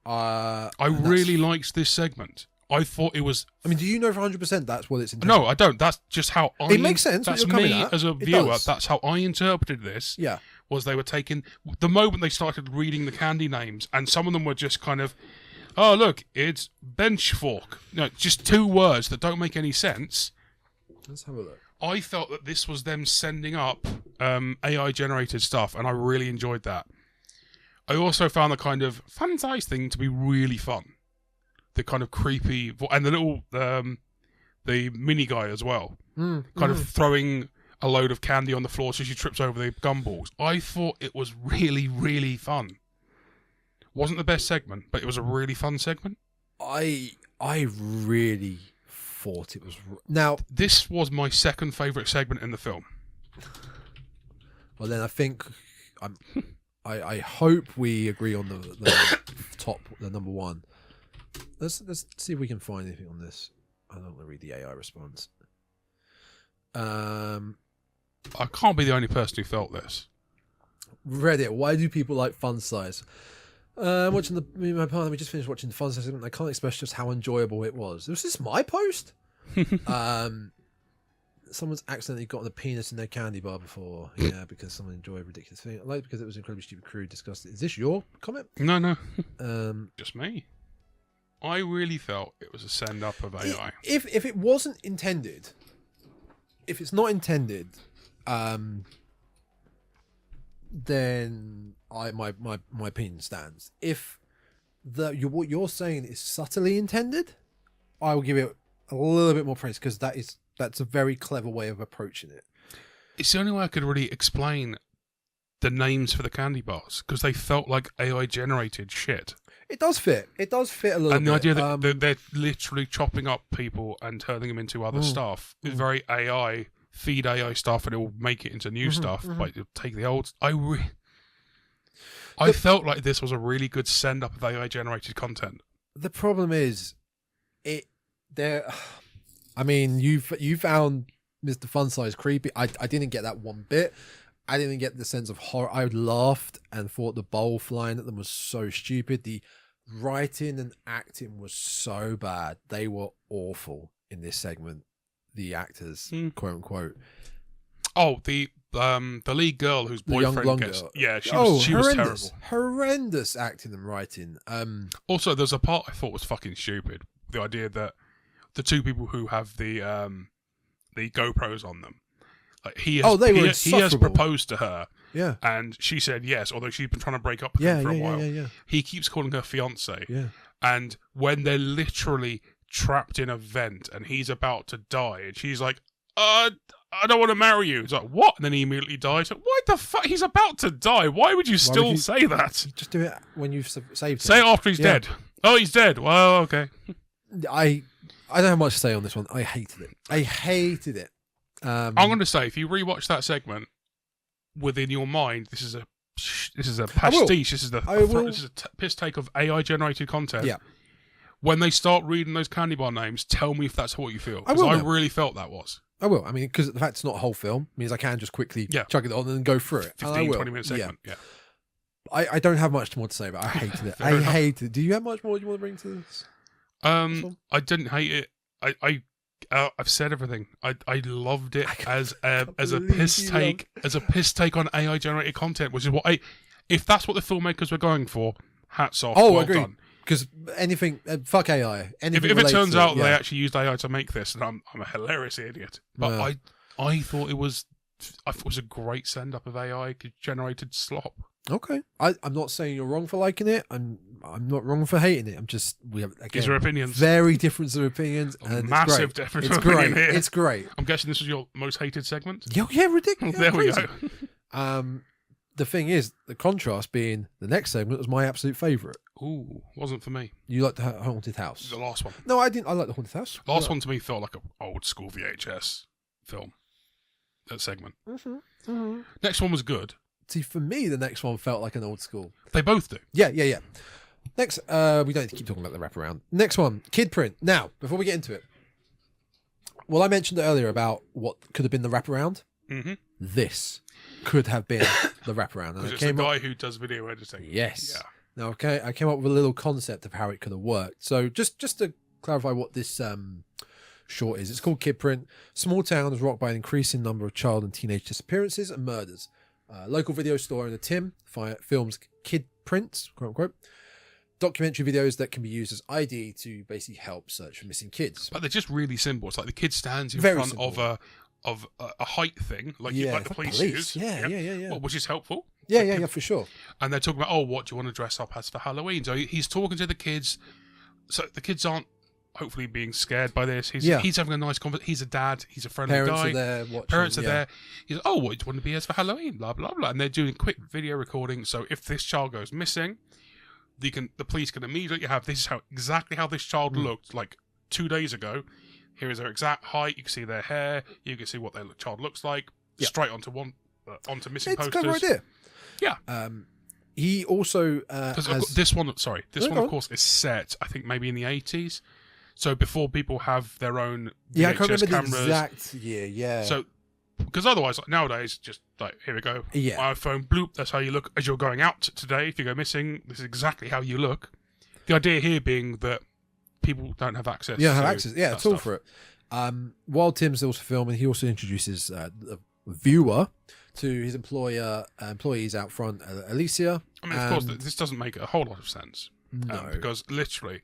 I really liked this segment. I thought it was... I mean, do you know for 100% that's what it's intended? No, I don't. That's just how I... It makes sense. That's me as a viewer. That's how I interpreted this. Yeah. Was they were taking... The moment they started reading the candy names, and some of them were just kind of... Oh, look, it's bench fork. No, just two words that don't make any sense. Let's have a look. I felt that this was them sending up AI-generated stuff, and I really enjoyed that. I also found the kind of fun size thing to be really fun. The kind of creepy... And the little... the mini guy as well. Kind of throwing a load of candy on the floor so she trips over the gumballs. I thought it was really, really fun. Wasn't the best segment, but it was a really fun segment. I really... thought it was now this was my second favourite segment in the film. Well then I think I hope we agree on the number one. Let's see if we can find anything on this. I don't want to read the AI response. I can't be the only person who felt this. Reddit, why do people like fun size? Watching me and my partner, we just finished watching the fun size segment. I can't express just how enjoyable it was. Was this my post? Someone's accidentally gotten a penis in their candy bar before. Yeah, because someone enjoyed a ridiculous thing. I like because it was incredibly stupid, crude, disgusting. Is this your comment? No. Just me. I really felt it was a send up of AI. If it wasn't intended, if it's not intended, then my opinion stands. If what you're saying is subtly intended, I will give it a little bit more praise because that's a very clever way of approaching it. It's the only way I could really explain the names for the candy bars because they felt like AI generated shit. It does fit. It does fit a little bit. And the idea that they're literally chopping up people and turning them into other stuff is very AI. Feed AI stuff and it will make it into new stuff. Like you'll take the old. I felt like this was a really good send up of AI generated content. The problem is, I mean, you found Mr. Fun Size creepy. I didn't get that one bit. I didn't get the sense of horror. I laughed and thought the bowl flying at them was so stupid. The writing and acting was so bad. They were awful in this segment. The actors, quote unquote. Oh, the the lead girl whose The young boyfriend blonde gets girl. she was terrible. Horrendous acting and writing. Also, there's a part I thought was fucking stupid. The idea that the two people who have the GoPros on them, like he has proposed to her. Yeah. And she said yes, although she's been trying to break up with him for a while. Yeah. He keeps calling her fiance. Yeah. And when they're literally trapped in a vent and he's about to die, and she's like, I don't want to marry you. He's like, what? And then he immediately dies. Like, what the fuck? He's about to die. Why would you still say that? Just do it when you've saved him. Say it after he's dead. Oh, he's dead. Well, okay. I don't have much to say on this one. I hated it. I'm going to say, if you rewatch that segment within your mind, this is a pastiche. This is a piss take of AI generated content. Yeah. When they start reading those candy bar names, tell me if that's what you feel. Because I really felt that was. I will. I mean, because the fact it's not a whole film means I can just quickly chug it on and go through it. 15, 20-minute segment. Yeah. I don't have much more to say, but I hated it. I hated it. Do you have much more you want to bring to this? I didn't hate it. I've said everything. I loved it as a piss take on AI generated content, which is what if that's what the filmmakers were going for, hats off. Oh, well I agree. done. Because anything, fuck AI. If it turns out they actually used AI to make this, then I'm a hilarious idiot. But I thought it was a great send up of AI generated slop. Okay, I'm not saying you're wrong for liking it. I'm not wrong for hating it. We have these are opinions, very different of opinions, and massive difference. It's great. It's great. I'm guessing this was your most hated segment. Yeah, ridiculous. There we go. The thing is, the contrast being the next segment was my absolute favourite. Ooh, wasn't for me. You liked the haunted house? The last one. No, I didn't. I like the haunted house. Last one to me felt like an old school VHS film. That segment. Mm-hmm. Next one was good. See, for me, the next one felt like an old school. They both do. Yeah. Next, we don't need to keep talking about the wraparound. Next one, kid print. Now, before we get into it, well, I mentioned earlier about what could have been the wraparound. Mm-hmm. This could have been the wraparound. Because it's the guy who does video editing. Yes. Yeah. Now, okay, I came up with a little concept of how it could have worked. So just to clarify what this short is, it's called Kid Print. Small town is rocked by an increasing number of child and teenage disappearances and murders. Local video store owner Tim films kid prints, quote unquote, documentary videos that can be used as ID to basically help search for missing kids. But they're just really simple. It's like the kid stands in front of a height thing, like the police use. Yeah. Well, which is helpful. Yeah, for sure. And they're talking about, what do you want to dress up as for Halloween? So he's talking to the kids. So the kids aren't hopefully being scared by this. He's having a nice conversation. He's a dad. He's a friendly guy. Parents are there. He's like, what do you want to be as for Halloween? Blah, blah, blah. And they're doing quick video recording. So if this child goes missing, the police can immediately have, this is exactly how this child looked like 2 days ago. Here is their exact height. You can see their hair. You can see what their child looks like. Straight onto missing posters. It's a clever idea. Yeah. He also this one, of course, is set, I think, maybe in the 80s. So before people have their own VHS I can't remember cameras. the exact year. Yeah. So, because otherwise, nowadays, just like, here we go. Yeah. iPhone, bloop, that's how you look as you're going out today. If you go missing, this is exactly how you look. The idea here being that people don't have access. Yeah, it's all for it. While Tim's also filming, he also introduces the viewer to his employees out front, Alicia. I mean, of course, this doesn't make a whole lot of sense. No. Because literally,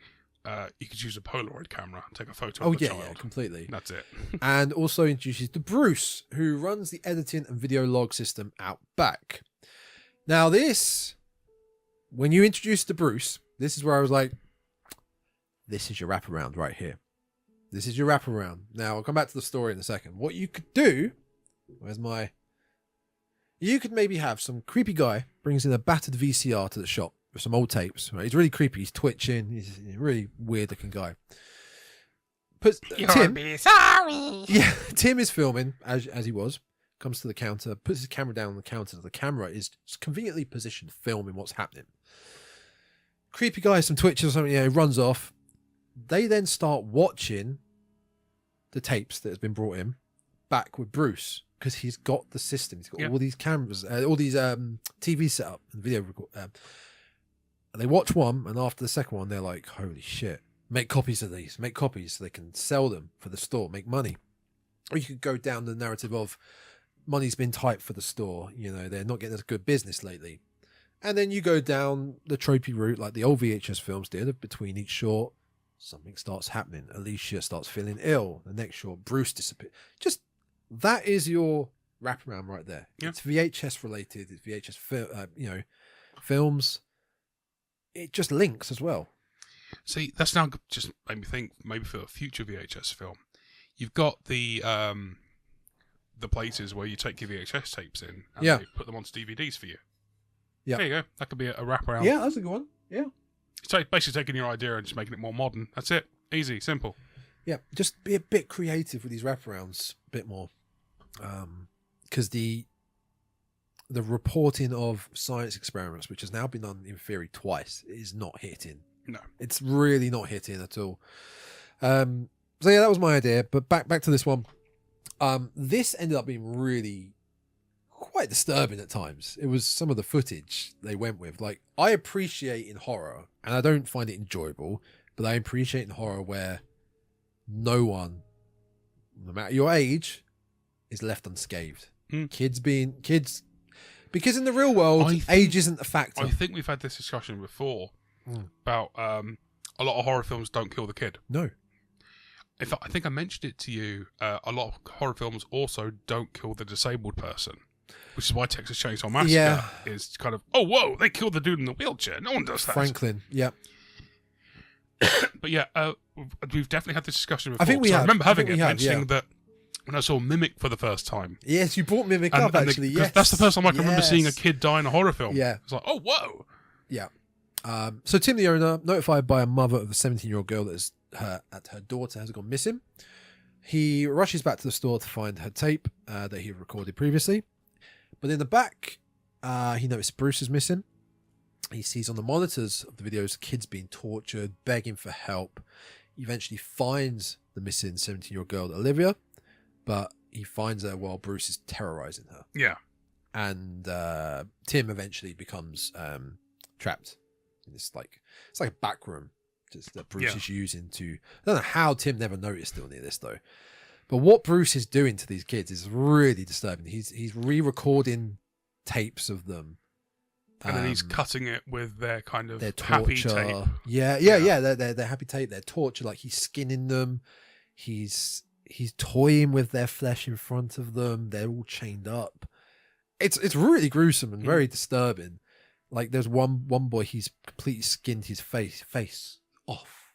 you could use a Polaroid camera and take a photo of the child. Yeah, completely. That's it. And also introduces to Bruce, who runs the editing and video log system out back. Now this, when you introduce to Bruce, this is where I was like, this is your wraparound right here. This is your wraparound. Now, I'll come back to the story in a second. What you could do, you could maybe have some creepy guy brings in a battered VCR to the shop with some old tapes. Right? He's really creepy. He's twitching. He's a really weird looking guy. Tim, be sorry. Yeah, Tim is filming as he was. Comes to the counter, puts his camera down on the counter. The camera is conveniently positioned, filming what's happening. Creepy guy, some twitches or something. Yeah, he runs off. They then start watching the tapes that has been brought in back with Bruce because he's got the system. He's got all these cameras, all these TV set up and video record. And they watch one, and after the second one, they're like, "Holy shit! Make copies of these. Make copies so they can sell them for the store, make money." Or you could go down the narrative of money's been tight for the store. You know, they're not getting as good business lately. And then you go down the tropey route like the old VHS films did. Between each shot, something starts happening. Alicia starts feeling ill. The next shot, Bruce disappears. Just that is your wraparound right there. Yeah. It's VHS related. It's VHS, films. It just links as well. See, that's now just made me think. Maybe for a future VHS film, you've got the places where you take your VHS tapes in and they put them onto DVDs for you. Yeah, there you go. That could be a wraparound. Yeah, that's a good one. Yeah, it's basically taking your idea and just making it more modern. That's it. Easy, simple. Yeah, just be a bit creative with these wraparounds, a bit more, because the reporting of science experiments, which has now been done in theory twice, is not hitting. No, it's really not hitting at all. So yeah, that was my idea. But back to this one. This ended up being really quite disturbing at times. It was some of the footage they went with. Like, I appreciate in horror, and I don't find it enjoyable, but I appreciate in horror where no one, no matter your age, is left unscathed. Kids, because in the real world, age isn't a factor. I think we've had this discussion before about a lot of horror films don't kill the kid. No. In fact, I think I mentioned it to you. A lot of horror films also don't kill the disabled person, which is why Texas Chainsaw Massacre is kind of, oh, whoa, they killed the dude in the wheelchair. No one does that. Franklin, yeah. But yeah, we've definitely had this discussion before. I think we have. I remember having it, mentioning that when I saw Mimic for the first time. Yes, you brought Mimic up, actually, yes. That's the first time I can remember seeing a kid die in a horror film. Yeah. It's like, oh, whoa. Yeah. So Tim, the owner, notified by a mother of a 17-year-old girl that her daughter has gone missing. He rushes back to the store to find her tape that he recorded previously. But in the back, he noticed Bruce is missing. He sees on the monitors of the videos kids being tortured, begging for help. He eventually finds the missing 17-year-old girl, Olivia, but he finds her while Bruce is terrorizing her. Yeah. And Tim eventually becomes trapped in this, it's like a back room just that Bruce is using to, I don't know how Tim never noticed any of this though, but what Bruce is doing to these kids is really disturbing. He's re-recording tapes of them, and then he's cutting it with their kind of their happy torture tape. Yeah, their happy tape, their torture, like he's skinning them, he's toying with their flesh in front of them, they're all chained up. It's really gruesome and very disturbing. Like there's one boy, he's completely skinned his face off.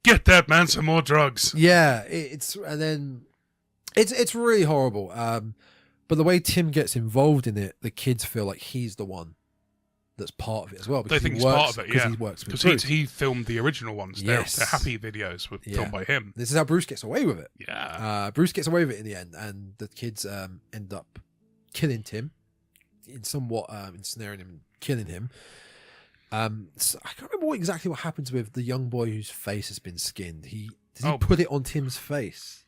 Get that man some more drugs. Yeah, it's really horrible. But the way Tim gets involved in it, the kids feel like he's the one that's part of it as well. They think he's part of it, yeah. He works with Bruce. He filmed the original ones. Yes. They're happy videos were filmed by him. This is how Bruce gets away with it. Yeah. Bruce gets away with it in the end, and the kids end up killing Tim, in somewhat ensnaring him, killing him. So I can't remember exactly what happens with the young boy whose face has been skinned. Does he put it on Tim's face?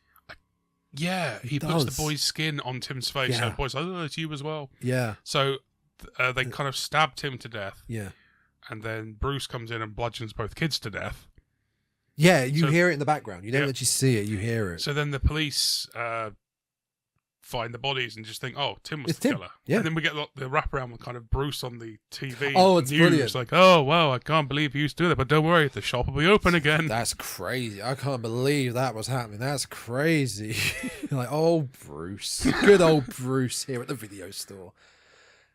Yeah, he puts the boy's skin on Tim's face. Yeah. And the boy's like, oh, it's you as well. Yeah. So they kind of stab Tim to death. Yeah. And then Bruce comes in and bludgeons both kids to death. Yeah, you hear it in the background. You don't actually see it, you hear it. So then the police find the bodies and just think, oh, Tim was the killer. Yeah. And then we get the wraparound with kind of Bruce on the TV. Oh, it's news. brilliant. It's like, oh, wow, I can't believe you used to do that. But don't worry, the shop will be open again. That's crazy. I can't believe that was happening. That's crazy. Like, oh, Bruce. Good old Bruce here at the video store.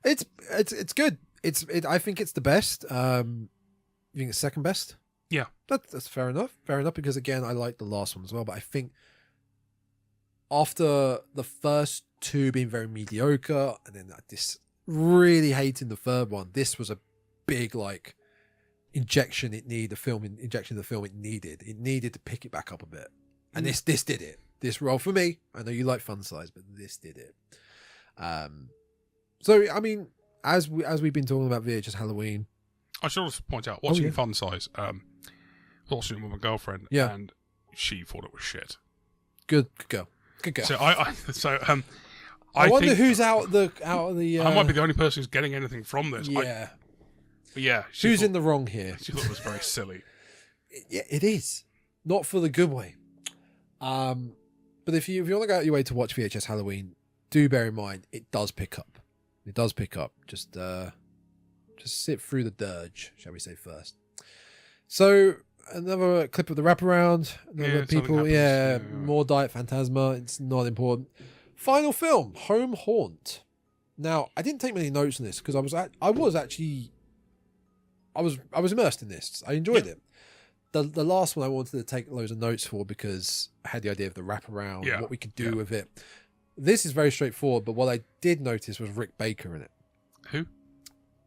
It's good. I think it's the best. You think it's second best? Yeah. That's fair enough. Fair enough, because again, I like the last one as well, but I think after the first two being very mediocre, and then this really hating the third one, this was a big injection it needed. Injection of the film it needed. It needed to pick it back up a bit, and this did it. This role for me. I know you like fun size, but this did it. So I mean, as we've been talking about VHS Halloween, I should also point out watching Fun Size. Watching it with my girlfriend, and she thought it was shit. Good girl. So I wonder who's out of the. I might be the only person who's getting anything from this. Yeah. Who's in the wrong here? She thought it was very silly. Yeah, it is. Not for the good way. But if you want to go out your way to watch VHS Halloween, do bear in mind it does pick up. It does pick up. Just sit through the dirge, shall we say first. So another clip of the wraparound. Another people. More Diet Phantasma. It's not important. Final film, Home Haunt. Now I didn't take many notes on this because I was immersed in this. I enjoyed it. The last one I wanted to take loads of notes for because I had the idea of the wraparound, what we could do with it. This is very straightforward, but what I did notice was Rick Baker in it. Who?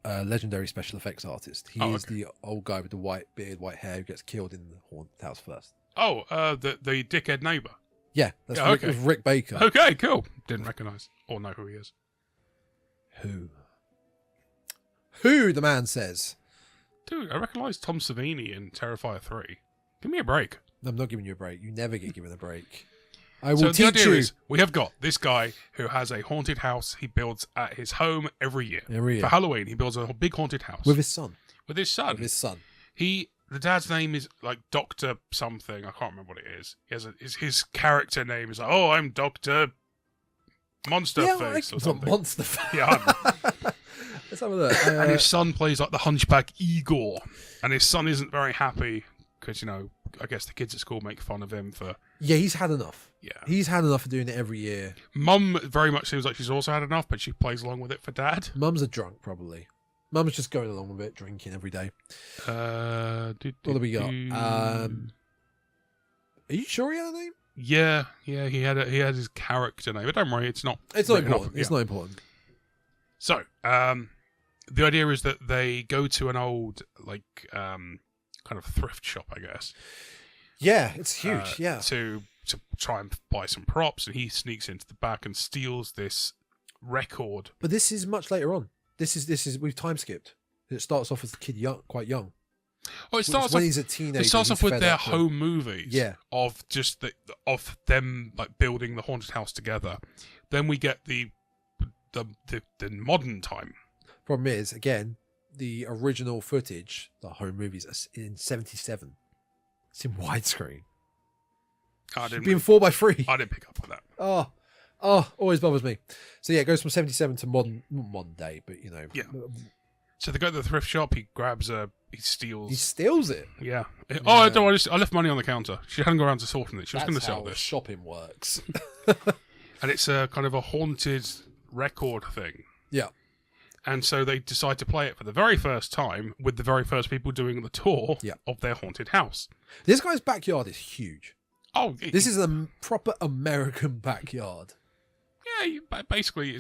Legendary special effects artist. He is the old guy with the white beard, white hair who gets killed in the haunted house first. Oh, the dickhead neighbour. Yeah, that's Rick Baker. Okay, cool. Didn't recognise or know who he is. Who, the man says. Dude, I recognise Tom Savini in Terrifier 3. Give me a break. I'm not giving you a break. You never get given a break. I will teach you. We have got this guy who has a haunted house he builds at his home every year. For Halloween, he builds a big haunted house. With his son. The dad's name is like Dr. something. I can't remember what it is. He has his character name is like, oh, I'm Dr. Monster Face or something. Monster Face. Yeah. Let's have a look. And his son plays like the hunchback Igor. And his son isn't very happy because, I guess the kids at school make fun of him for... Yeah, he's had enough. Yeah. He's had enough of doing it every year. Mum very much seems like she's also had enough, but she plays along with it for Dad. Mum's a drunk, probably. Mum's just going along with it, drinking every day. What do we got? Are you sure he had a name? Yeah, he had his character name, but don't worry, it's not important. It's not important. So, the idea is that they go to an old, kind of thrift shop, I guess. Yeah, it's huge. To try and buy some props, and he sneaks into the back and steals this record. But this is much later on. This is we've time skipped. It starts off as the kid quite young. Oh, it starts when off, he's a teenager. It starts off with their home movies. Yeah. Of just of them building the haunted house together. Then we get the modern time. Problem is, again, the original footage, the home movies, are in 77. It's in widescreen. Being 4:3. I didn't pick up on that. Oh, always bothers me. So yeah, it goes from 77 to modern day, but Yeah. So they go to the thrift shop. He grabs he steals. He steals it. Yeah. Oh, no, I left money on the counter. She hadn't got around to sorting it. She was going to sell this. Shopping works. And it's a kind of a haunted record thing. Yeah. And so they decide to play it for the very first time with the very first people doing the tour of their haunted house. This guy's backyard is huge. Oh, this is a proper American backyard. Yeah, basically,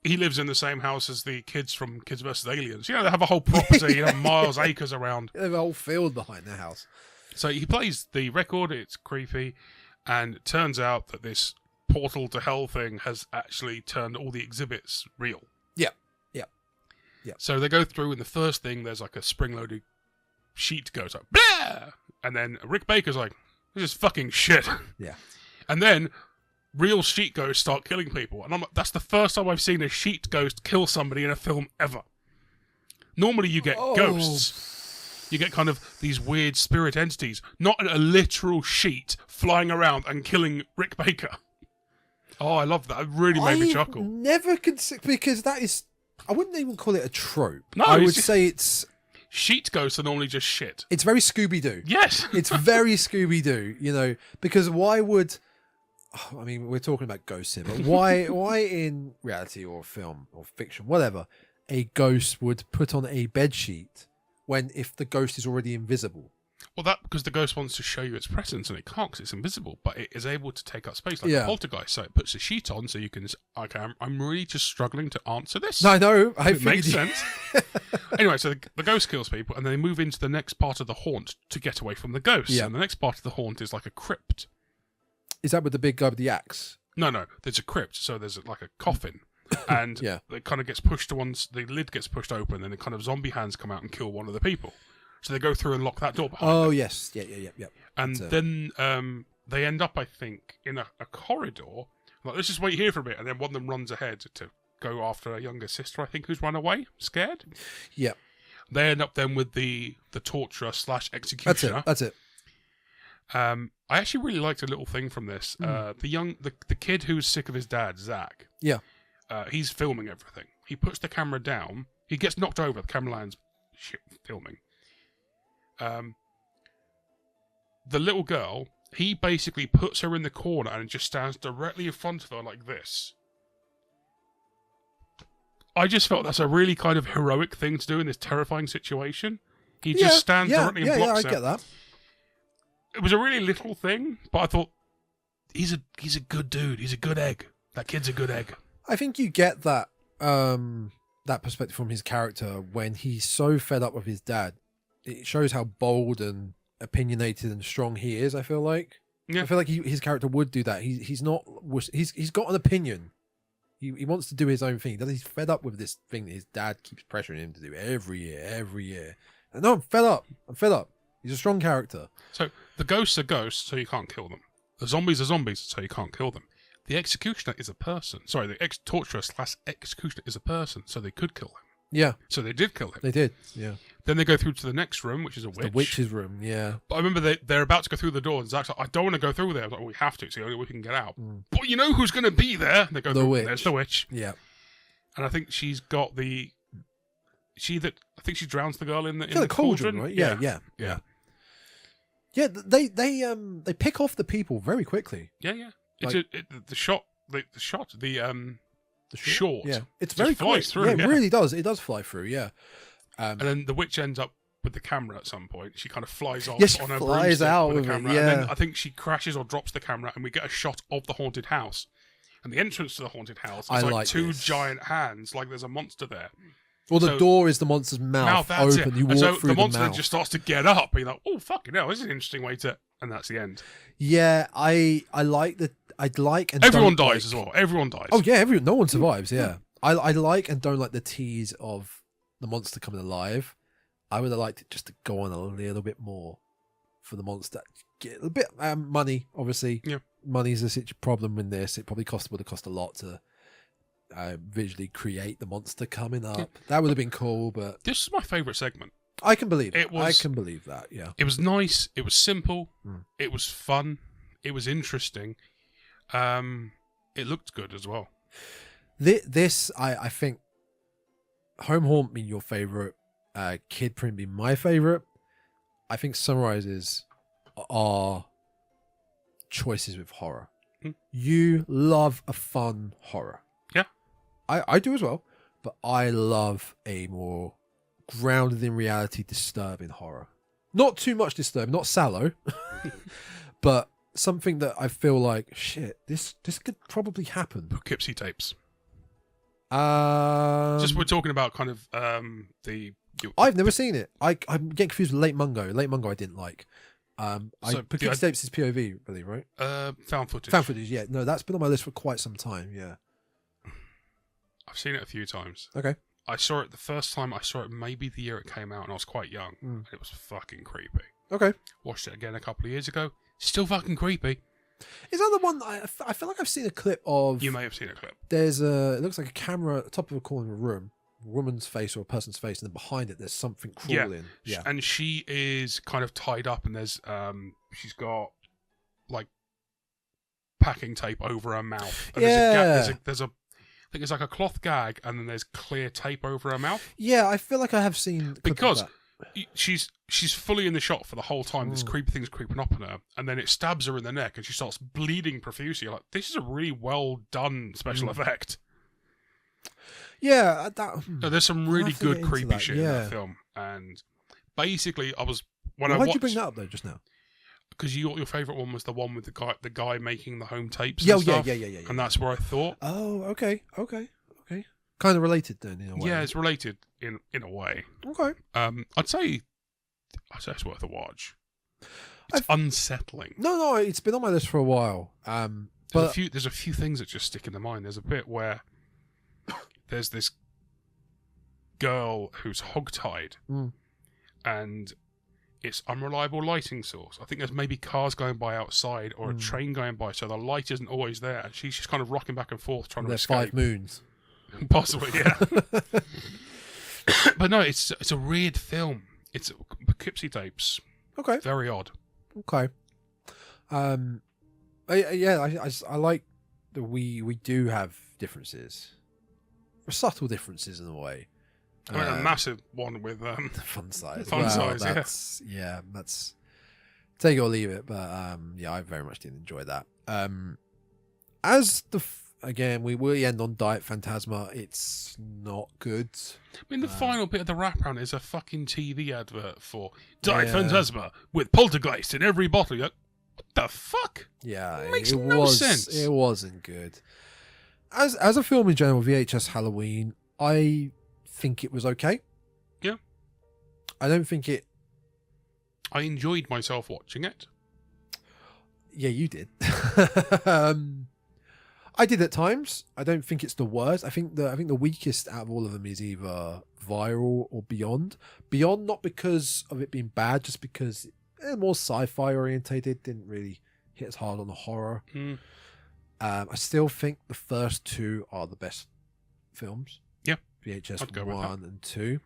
he lives in the same house as the kids from Kids vs. Aliens. They have a whole property, miles, acres around. They have a whole field behind their house. So he plays the record, it's creepy, and it turns out that this portal to hell thing has actually turned all the exhibits real. Yeah. So they go through, and the first thing, there's like a spring-loaded sheet goes up, blah! And then Rick Baker's like, this is fucking shit. Yeah. And then real sheet ghosts start killing people. And that's the first time I've seen a sheet ghost kill somebody in a film ever. Normally you get ghosts. You get kind of these weird spirit entities, not a literal sheet flying around and killing Rick Baker. Oh, I love that. It really made me chuckle. Never consider, because that is, I wouldn't even call it a trope. No, I would say it's... Sheet ghosts are normally just shit. It's very Scooby-Doo. Yes. It's very Scooby-Doo, because why would... I mean, we're talking about ghosts here, but why in reality or film or fiction, whatever, a ghost would put on a bedsheet if the ghost is already invisible? Well, because the ghost wants to show you its presence, and it can't because it's invisible, but it is able to take up space like a poltergeist. So it puts a sheet on so you can... Okay, I'm really just struggling to answer this. No, I know. It makes sense. Anyway, so the ghost kills people, and then they move into the next part of the haunt to get away from the ghost. Yeah. And the next part of the haunt is like a crypt. Is that with the big guy with the axe? No. There's a crypt, so there's like a coffin. And it kind of gets pushed to the lid gets pushed open, and then the kind of zombie hands come out and kill one of the people. So they go through and lock that door behind them. Yes. Yeah. And then they end up, I think, in a corridor. Like, let's just wait here for a bit. And then one of them runs ahead to go after a younger sister, I think, who's run away, scared. Yeah. They end up then with the torturer / executioner. That's it. I actually really liked a little thing from this. The kid who's sick of his dad, Zach. Yeah. He's filming everything. He puts the camera down. He gets knocked over. The camera lands. Shit, filming. The little girl, he basically puts her in the corner and just stands directly in front of her like this. I just felt that's a really kind of heroic thing to do in this terrifying situation. He just stands directly and blocks her. I get that. It was a really little thing, but I thought, he's a good dude. He's a good egg. That kid's a good egg. I think you get that that perspective from his character when he's so fed up with his dad. It shows how bold and opinionated and strong he is. I feel like his character would do that. He's got an opinion. He wants to do his own thing. He's fed up with this thing that his dad keeps pressuring him to do every year. And no, I'm fed up. He's a strong character. So the ghosts are ghosts, so you can't kill them. The zombies are zombies, so you can't kill them. The executioner is a person. Sorry, the torturer/executioner is a person, so they could kill him. Yeah. So they did kill him. They did, yeah. Then they go through to the next room, which is a witch. The witch's room, yeah. But I remember they're about to go through the door, and Zach's like, I don't want to go through there. I was like, well, we have to. It's the only way we can get out. But you know who's going to be there? They go the through. Witch. There's the witch. Yeah. And I think she's got I think she drowns the girl in the cauldron, right? Yeah. Yeah, they pick off the people very quickly. Yeah. The shot. The short. Yeah, it's very quick. Through, it really does. It does fly through. Yeah. And then the witch ends up with the camera at some point. She kind of flies off she on her flies broomstick out with the with camera. it, yeah. And then I think she crashes or drops the camera, and we get a shot of the haunted house. And the entrance to the haunted house is like two giant hands, like there's a monster there. Well, the door is the monster's mouth open. You walk through the monster mouth. then just starts to get up. And you're like, oh, fucking hell, this is an interesting way to... And that's the end. Yeah, I like the... I'd like and everyone don't dies as well. Everyone dies. Oh, yeah, no one survives, yeah. I like and don't like the tease of the monster coming alive. I would have liked it just to go on a little bit more for the monster. Get a bit money, obviously. Yeah. Money's a problem in this. It probably would have cost a lot to visually create the monster coming up. Yeah. That would have been cool, but... This is my favourite segment. I can believe it. I can believe that, yeah. It was nice. It was simple. It was fun. It was interesting. It looked good as well. This, I think, Home Haunt being your favourite, Kid Print being my favourite, I think summarizes our choices with horror. You love a fun horror. Yeah. I do as well, but I love a more grounded in reality, disturbing horror. Not too much disturbing, not sallow, but something that I feel like, shit, this could probably happen. Poughkeepsie tapes. Just we're talking about kind of I've never seen it. I'm getting confused with Late Mungo. Late Mungo I didn't like. Poughkeepsie tapes is POV, really, right? Found footage. Found footage, yeah. No, that's been on my list for quite some time, yeah. I've seen it a few times. Okay. I saw it the first time I saw it maybe the year it came out, and I was quite young. And it was fucking creepy. Okay. Watched it again a couple of years ago. Still fucking creepy. Is that the one I feel like I've seen a clip of? You may have seen a clip. There's it looks like a camera at the top of a corner of a room, a woman's face or a person's face, and then behind it there's something crawling. Yeah. And she is kind of tied up, and there's she's got like packing tape over her mouth. And there's a I think it's like a cloth gag, and then there's clear tape over her mouth. Yeah, I feel like I have seen because she's fully in the shot for the whole time. This creepy thing's creeping up on her, and then it stabs her in the neck, and she starts bleeding profusely. You're like, this is a really well done special effect. Yeah, there's some really good creepy shit in that film, and basically, why'd you bring that up though just now? Because your favourite one was the one with the guy making the home tapes. Yeah, and stuff, yeah. And that's where I thought. Oh, okay. Kind of related then in a way. Yeah, it's related in a way. Okay. I'd say it's worth a watch. It's unsettling. No, it's been on my list for a while. But there's a few things that just stick in the mind. There's a bit where there's this girl who's hogtied, and it's unreliable lighting source. I think there's maybe cars going by outside or a train going by, so the light isn't always there. And she's just kind of rocking back and forth trying to escape. 5 moons. Possibly, yeah. But no, it's a weird film. It's Poughkeepsie tapes. Okay. Very odd. Okay. I like that we do have differences, subtle differences in a way. I mean, a massive one with fun size. Fun size, that's take it or leave it. But I very much did enjoy that. As again, we end on Diet Phantasma. It's not good. I mean, the final bit of the wraparound is a fucking TV advert for Diet Phantasma with poltergeist in every bottle. You're like, what the fuck? Yeah, it makes no sense. It wasn't good. As a film in general, VHS Halloween, I think it was okay. Yeah. I don't think it... I enjoyed myself watching it. Yeah, you did. I did at times. I don't think it's the worst. I think the weakest out of all of them is either Viral or Beyond. Beyond, not because of it being bad, just because it's more sci-fi orientated. Didn't really hit as hard on the horror. I still think the first two are the best films. Yeah. VHS 1 and 2.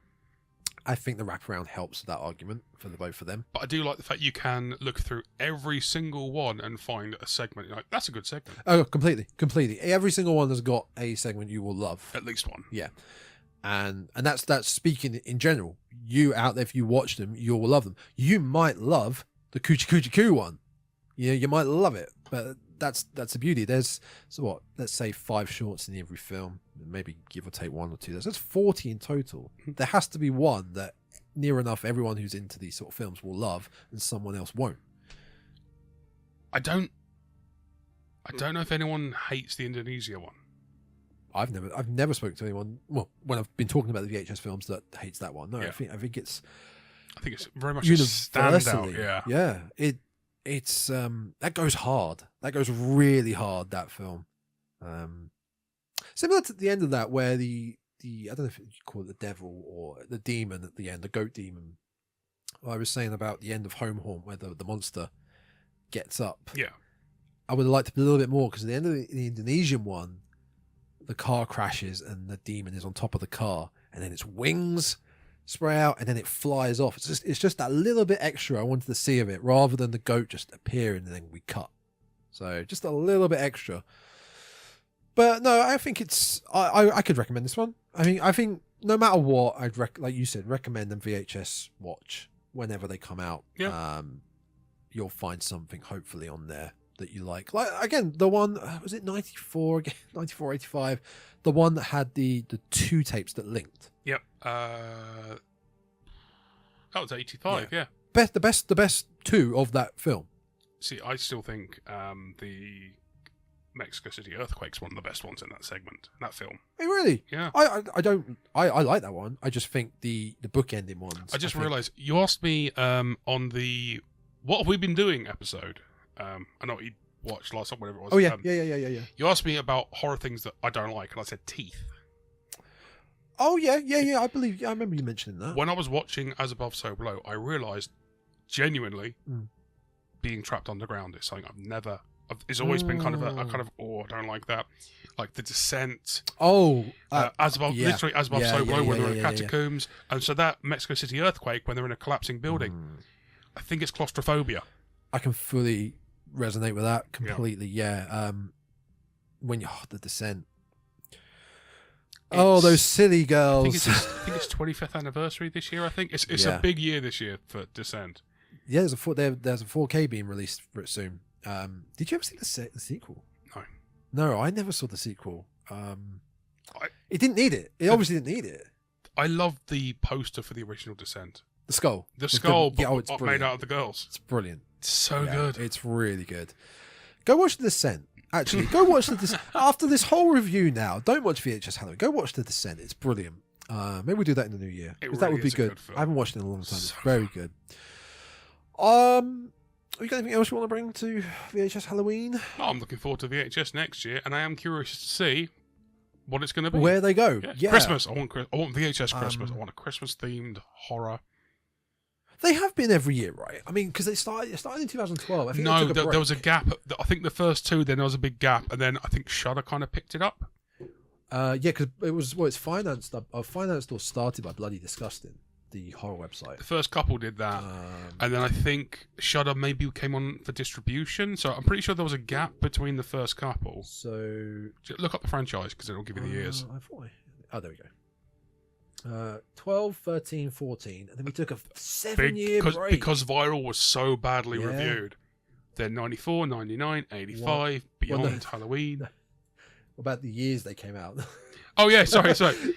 I think the wraparound helps that argument for the both of them. But I do like the fact you can look through every single one and find a segment. You're like, that's a good segment. Oh, completely. Every single one has got a segment you will love. At least one. Yeah. And that's speaking in general. You out there, if you watch them, you will love them. You might love the Coochie Coochie Coo one. You might love it, but that's the beauty. There's let's say 5 shorts in every film, maybe give or take 1 or 2. That's 40 in total. There has to be one that near enough everyone who's into these sort of films will love, and someone else won't. I don't know if anyone hates the Indonesia one. I've never spoken to anyone. Well, when I've been talking about the VHS films, that hates that one. No, yeah. I think it's very much a standout. Yeah. It's that goes hard. That goes really hard, that film. Similar to the end of that, where the I don't know if you call it the devil or the demon at the end, the goat demon. I was saying about the end of Home Haunt, where the monster gets up. Yeah. I would have liked a little bit more, because at the end of the Indonesian one, the car crashes and the demon is on top of the car, and then its wings spray out and then it flies off. It's just that little bit extra I wanted to see of it, rather than the goat just appearing and then we cut. So just a little bit extra. But no, I think it's I could recommend this one. I think no matter what, I'd like you said, recommend them VHS watch whenever they come out. Yeah. You'll find something hopefully on there that you like. Like again, the one was it 94 again, 94, 85, the one that had the 2 tapes that linked. Yep. That was 85. Yeah. The best 2 of that film. See, I still think the Mexico City earthquake's one of the best ones in that segment, in that film. Hey, really? Yeah. I like that one. I just think the bookending ones. I just realised you asked me on the "What Have We Been Doing" episode. I know you watched last time, whatever it was. Oh yeah, yeah. You asked me about horror things that I don't like, and I said teeth. Oh yeah. I believe. I remember you mentioning that. When I was watching As Above, So Below, I realised genuinely being trapped underground is something it's always been kind of a kind of I don't like that. Like The Descent. As Above, literally As Above, So Below, when they're in catacombs, and so that Mexico City earthquake when they're in a collapsing building. I think it's claustrophobia. I can fully resonate with that completely. Yeah. When The Descent. Those silly girls. I think it's 25th anniversary this year. I think it's a big year this year for Descent. Yeah, there's a 4K being released for it soon. Did you ever see the sequel? No, I never saw the sequel. It didn't need it. It obviously didn't need it. I love the poster for the original Descent. The skull. It's brilliant. made out of the girls. It's brilliant. It's so good. It's really good. Go watch The Descent. Actually, go watch The Descent. After this whole review now, don't watch VHS Halloween. Go watch The Descent. It's brilliant. Maybe we'll do that in the new year. Because that would be good. I haven't watched it in a long time. It's very good. Have you got anything else you want to bring to VHS Halloween? I'm looking forward to VHS next year, and I am curious to see what it's going to be. Where they go. Yeah. Christmas. I want VHS Christmas. I want a Christmas-themed horror. They have been every year, right? I mean, because it started in 2012. I think there was a gap. I think the first 2, then there was a big gap, and then I think Shudder kind of picked it up. Yeah, because it was it's financed or started by Bloody Disgusting. the horror website. The first couple did that, and then I think Shudder maybe came on for distribution. So I'm pretty sure there was a gap between the first couple. So Just look up the franchise because it'll give you the years. There we go. 12, 13, 14, and then we took a 7-year break. Because Viral was so badly reviewed. Then 94, 99, 85, Beyond, Halloween. What about the years they came out? Oh, yeah, sorry.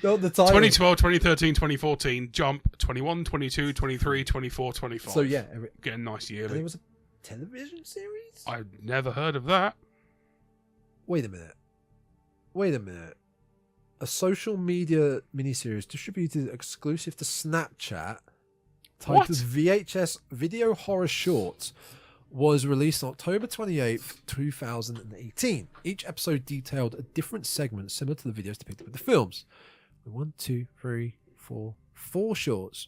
Not the title. 2012, 2013, 2014, Jump, 21, 22, 23, 24, 25. So, yeah. Getting nice And yearly. there was a television series? I've never heard of that. Wait a minute. A social media miniseries distributed exclusive to Snapchat titled VHS Video Horror Shorts was released on October 28th, 2018. Each episode detailed a different segment similar to the videos depicted with the films. 1, 2, 3, 4, 4 shorts.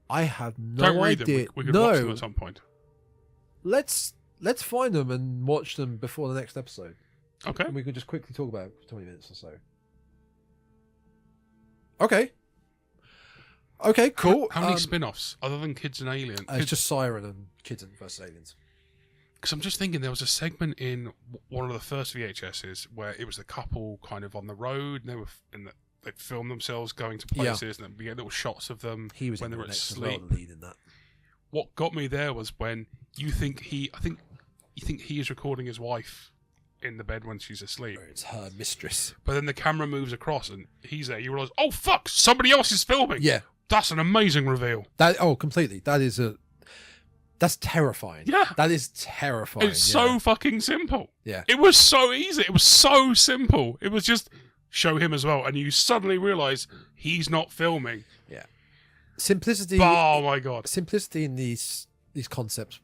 I have no Don't read idea. them. We could watch them at some point. Let's find them and watch them before the next episode. Okay. And we can just quickly talk about it for 20 minutes or so. Okay, cool. How many spin-offs other than Kids and Aliens? It's just Siren and Kids vs Aliens. Because I'm just thinking there was a segment in one of the first VHSs where it was the couple kind of on the road and they were they'd film themselves going to places and we get little shots of them when they were asleep. Well, the lead in that. What got me there was when you think he is recording his wife in the bed when she's asleep. It's her mistress. But then the camera moves across and he's there. You realise, oh fuck, somebody else is filming. Yeah. That's an amazing reveal. Completely. That's terrifying. Yeah. That is terrifying. It's so fucking simple. Yeah. It was so easy. It was so simple. It was just show him as well. And you suddenly realise he's not filming. Yeah. Simplicity. Oh my God. Simplicity in these concepts.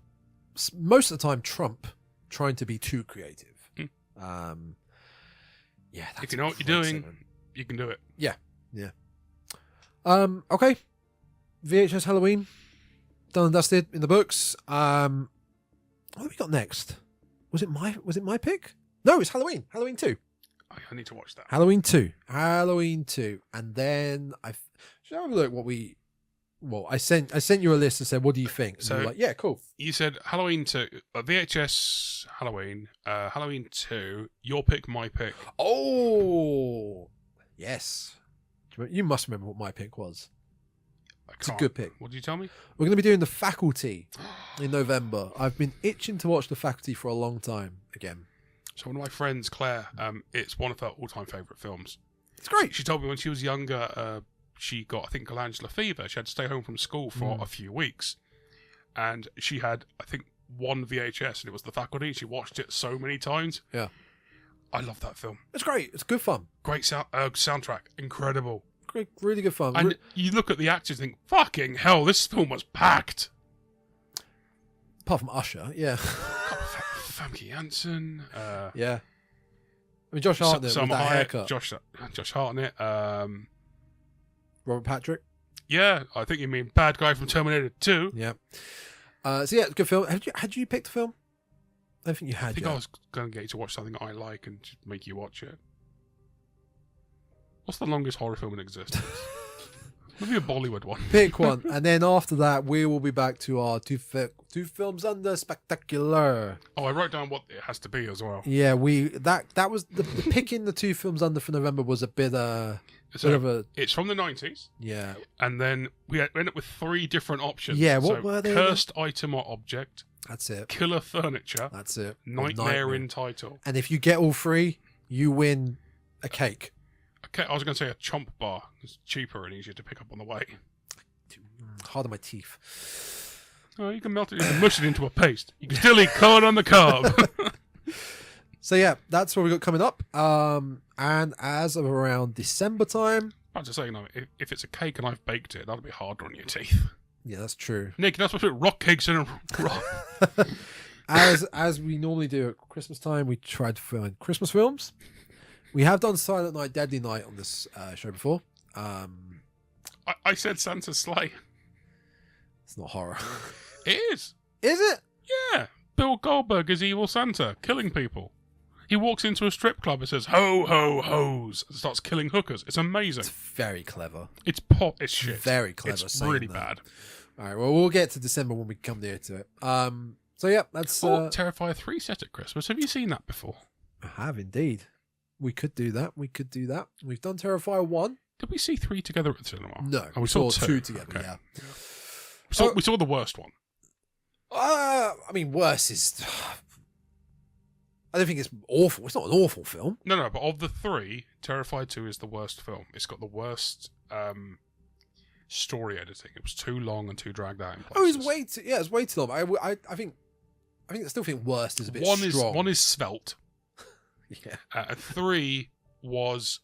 Most of the time, trump trying to be too creative. Yeah. If you know what you're doing, you can do it. Yeah. Yeah. Okay. VHS Halloween. Done and dusted in the books. What have we got next? Was it my pick? No, it's Halloween. Halloween 2. I need to watch that. Halloween 2. And then should I have a look I sent you a list and said, what do you think? And So you were like, yeah, cool. You said Halloween 2, VHS Halloween, Halloween 2, your pick, my pick. Oh, yes. You must remember what my pick was. It's a good pick. What did you tell me? We're going to be doing The Faculty in November. I've been itching to watch The Faculty for a long time again. So one of my friends, Claire, it's one of her all-time favourite films. It's great. She told me when she was younger, she got, I think, glandular fever. She had to stay home from school for a few weeks. And she had, I think, one VHS, and it was The Faculty. She watched it so many times. Yeah. I love that film. It's great. It's good fun. Great soundtrack. Incredible. Great, really good fun. And you look at the actors and think, fucking hell, this film was packed. Apart from Usher, yeah. Famke Janssen. Yeah. I mean, Josh Hartnett with that haircut. Josh Hartnett. Robert Patrick. Yeah, I think you mean bad guy from Terminator 2. Yeah. So yeah, it's a good film. Had you picked a film? I don't think you had. I think I was going to get you to watch something I like and just make you watch it. What's the longest horror film in existence? Maybe a Bollywood one. Pick one, and then after that, we will be back to our two films under spectacular. Oh, I wrote down what it has to be as well. Yeah, that was the picking the two films under for November was a bit of a. It's from the 90s. Yeah, and then we end up with 3 different options. Yeah, what were they? Cursed item or object. That's it. Killer furniture. That's it. Nightmare in title. And if you get all 3, you win a cake. Okay, I was going to say a chomp bar. It's cheaper and easier to pick up on the way. Hard on my teeth. Oh, you can melt it, you can mush it into a paste. You can still eat corn on the cob. So yeah, that's what we got coming up. And as of around December time, I was just saying, if it's a cake and I've baked it, that'll be harder on your teeth. Yeah, that's true. Nick, you're not supposed to put rock cakes in a rock. As we normally do at Christmas time, we try to find Christmas films. We have done Silent Night, Deadly Night on this show before. I said Santa's sleigh. It's not horror. It is. Is it? Yeah. Bill Goldberg is evil Santa, killing people. He walks into a strip club and says, "Ho, ho, hos," and starts killing hookers. It's amazing. It's very clever. It's shit. Very clever. It's really bad. All right, well, we'll get to December when we come near to it. So, yeah, that's... Terrifier 3 set at Christmas. Have you seen that before? I have, indeed. We could do that. We've done Terrifier 1. Did we see 3 together at the cinema? No, we saw 2 together, okay. yeah. We saw the worst one. I mean, worse is... I don't think it's awful. It's not an awful film. No, but of the 3, Terrifier 2 is the worst film. It's got the worst story editing. It was too long and too dragged out in places. It's way too long. I still think worst is a bit strong. One is svelte. Yeah. 3 was...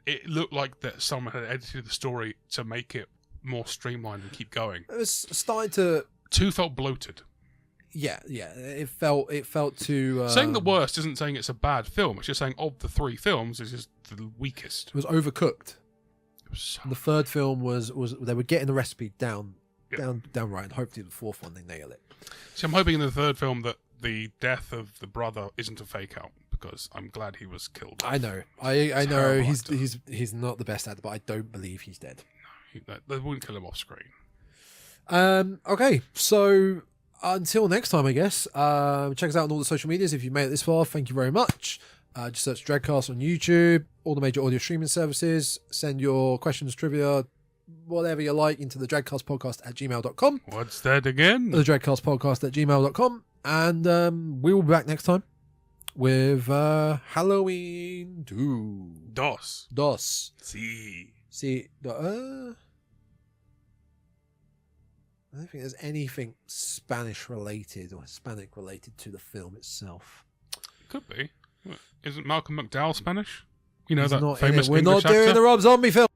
It looked like that someone had edited the story to make it more streamlined and keep going. It was starting to... 2 felt bloated. Yeah. It felt too... saying the worst isn't saying it's a bad film. It's just saying of the 3 films, this is the weakest. It was overcooked. It was And the third film was they were getting the recipe down right, and hopefully the fourth one they nail it. So I'm hoping in the third film that the death of the brother isn't a fake out, because I'm glad he was killed. I know. I know he's not the best actor, but I don't believe he's dead. No, they wouldn't kill him off screen. Okay, so until next time, I guess. Check us out on all the social medias. If you made it this far, thank you very much. Just search Dreadcast on YouTube, all the major audio streaming services. Send your questions, trivia, whatever you like, into the thedreadcastpodcast@gmail.com. What's that again? The thedreadcastpodcast@gmail.com. And we will be back next time with Halloween 2. Dos. See. I don't think there's anything Spanish related or Hispanic related to the film itself. Could be. Isn't Malcolm McDowell Spanish? You know, He's that not famous We're English not doing actor? the Rob Zombie film.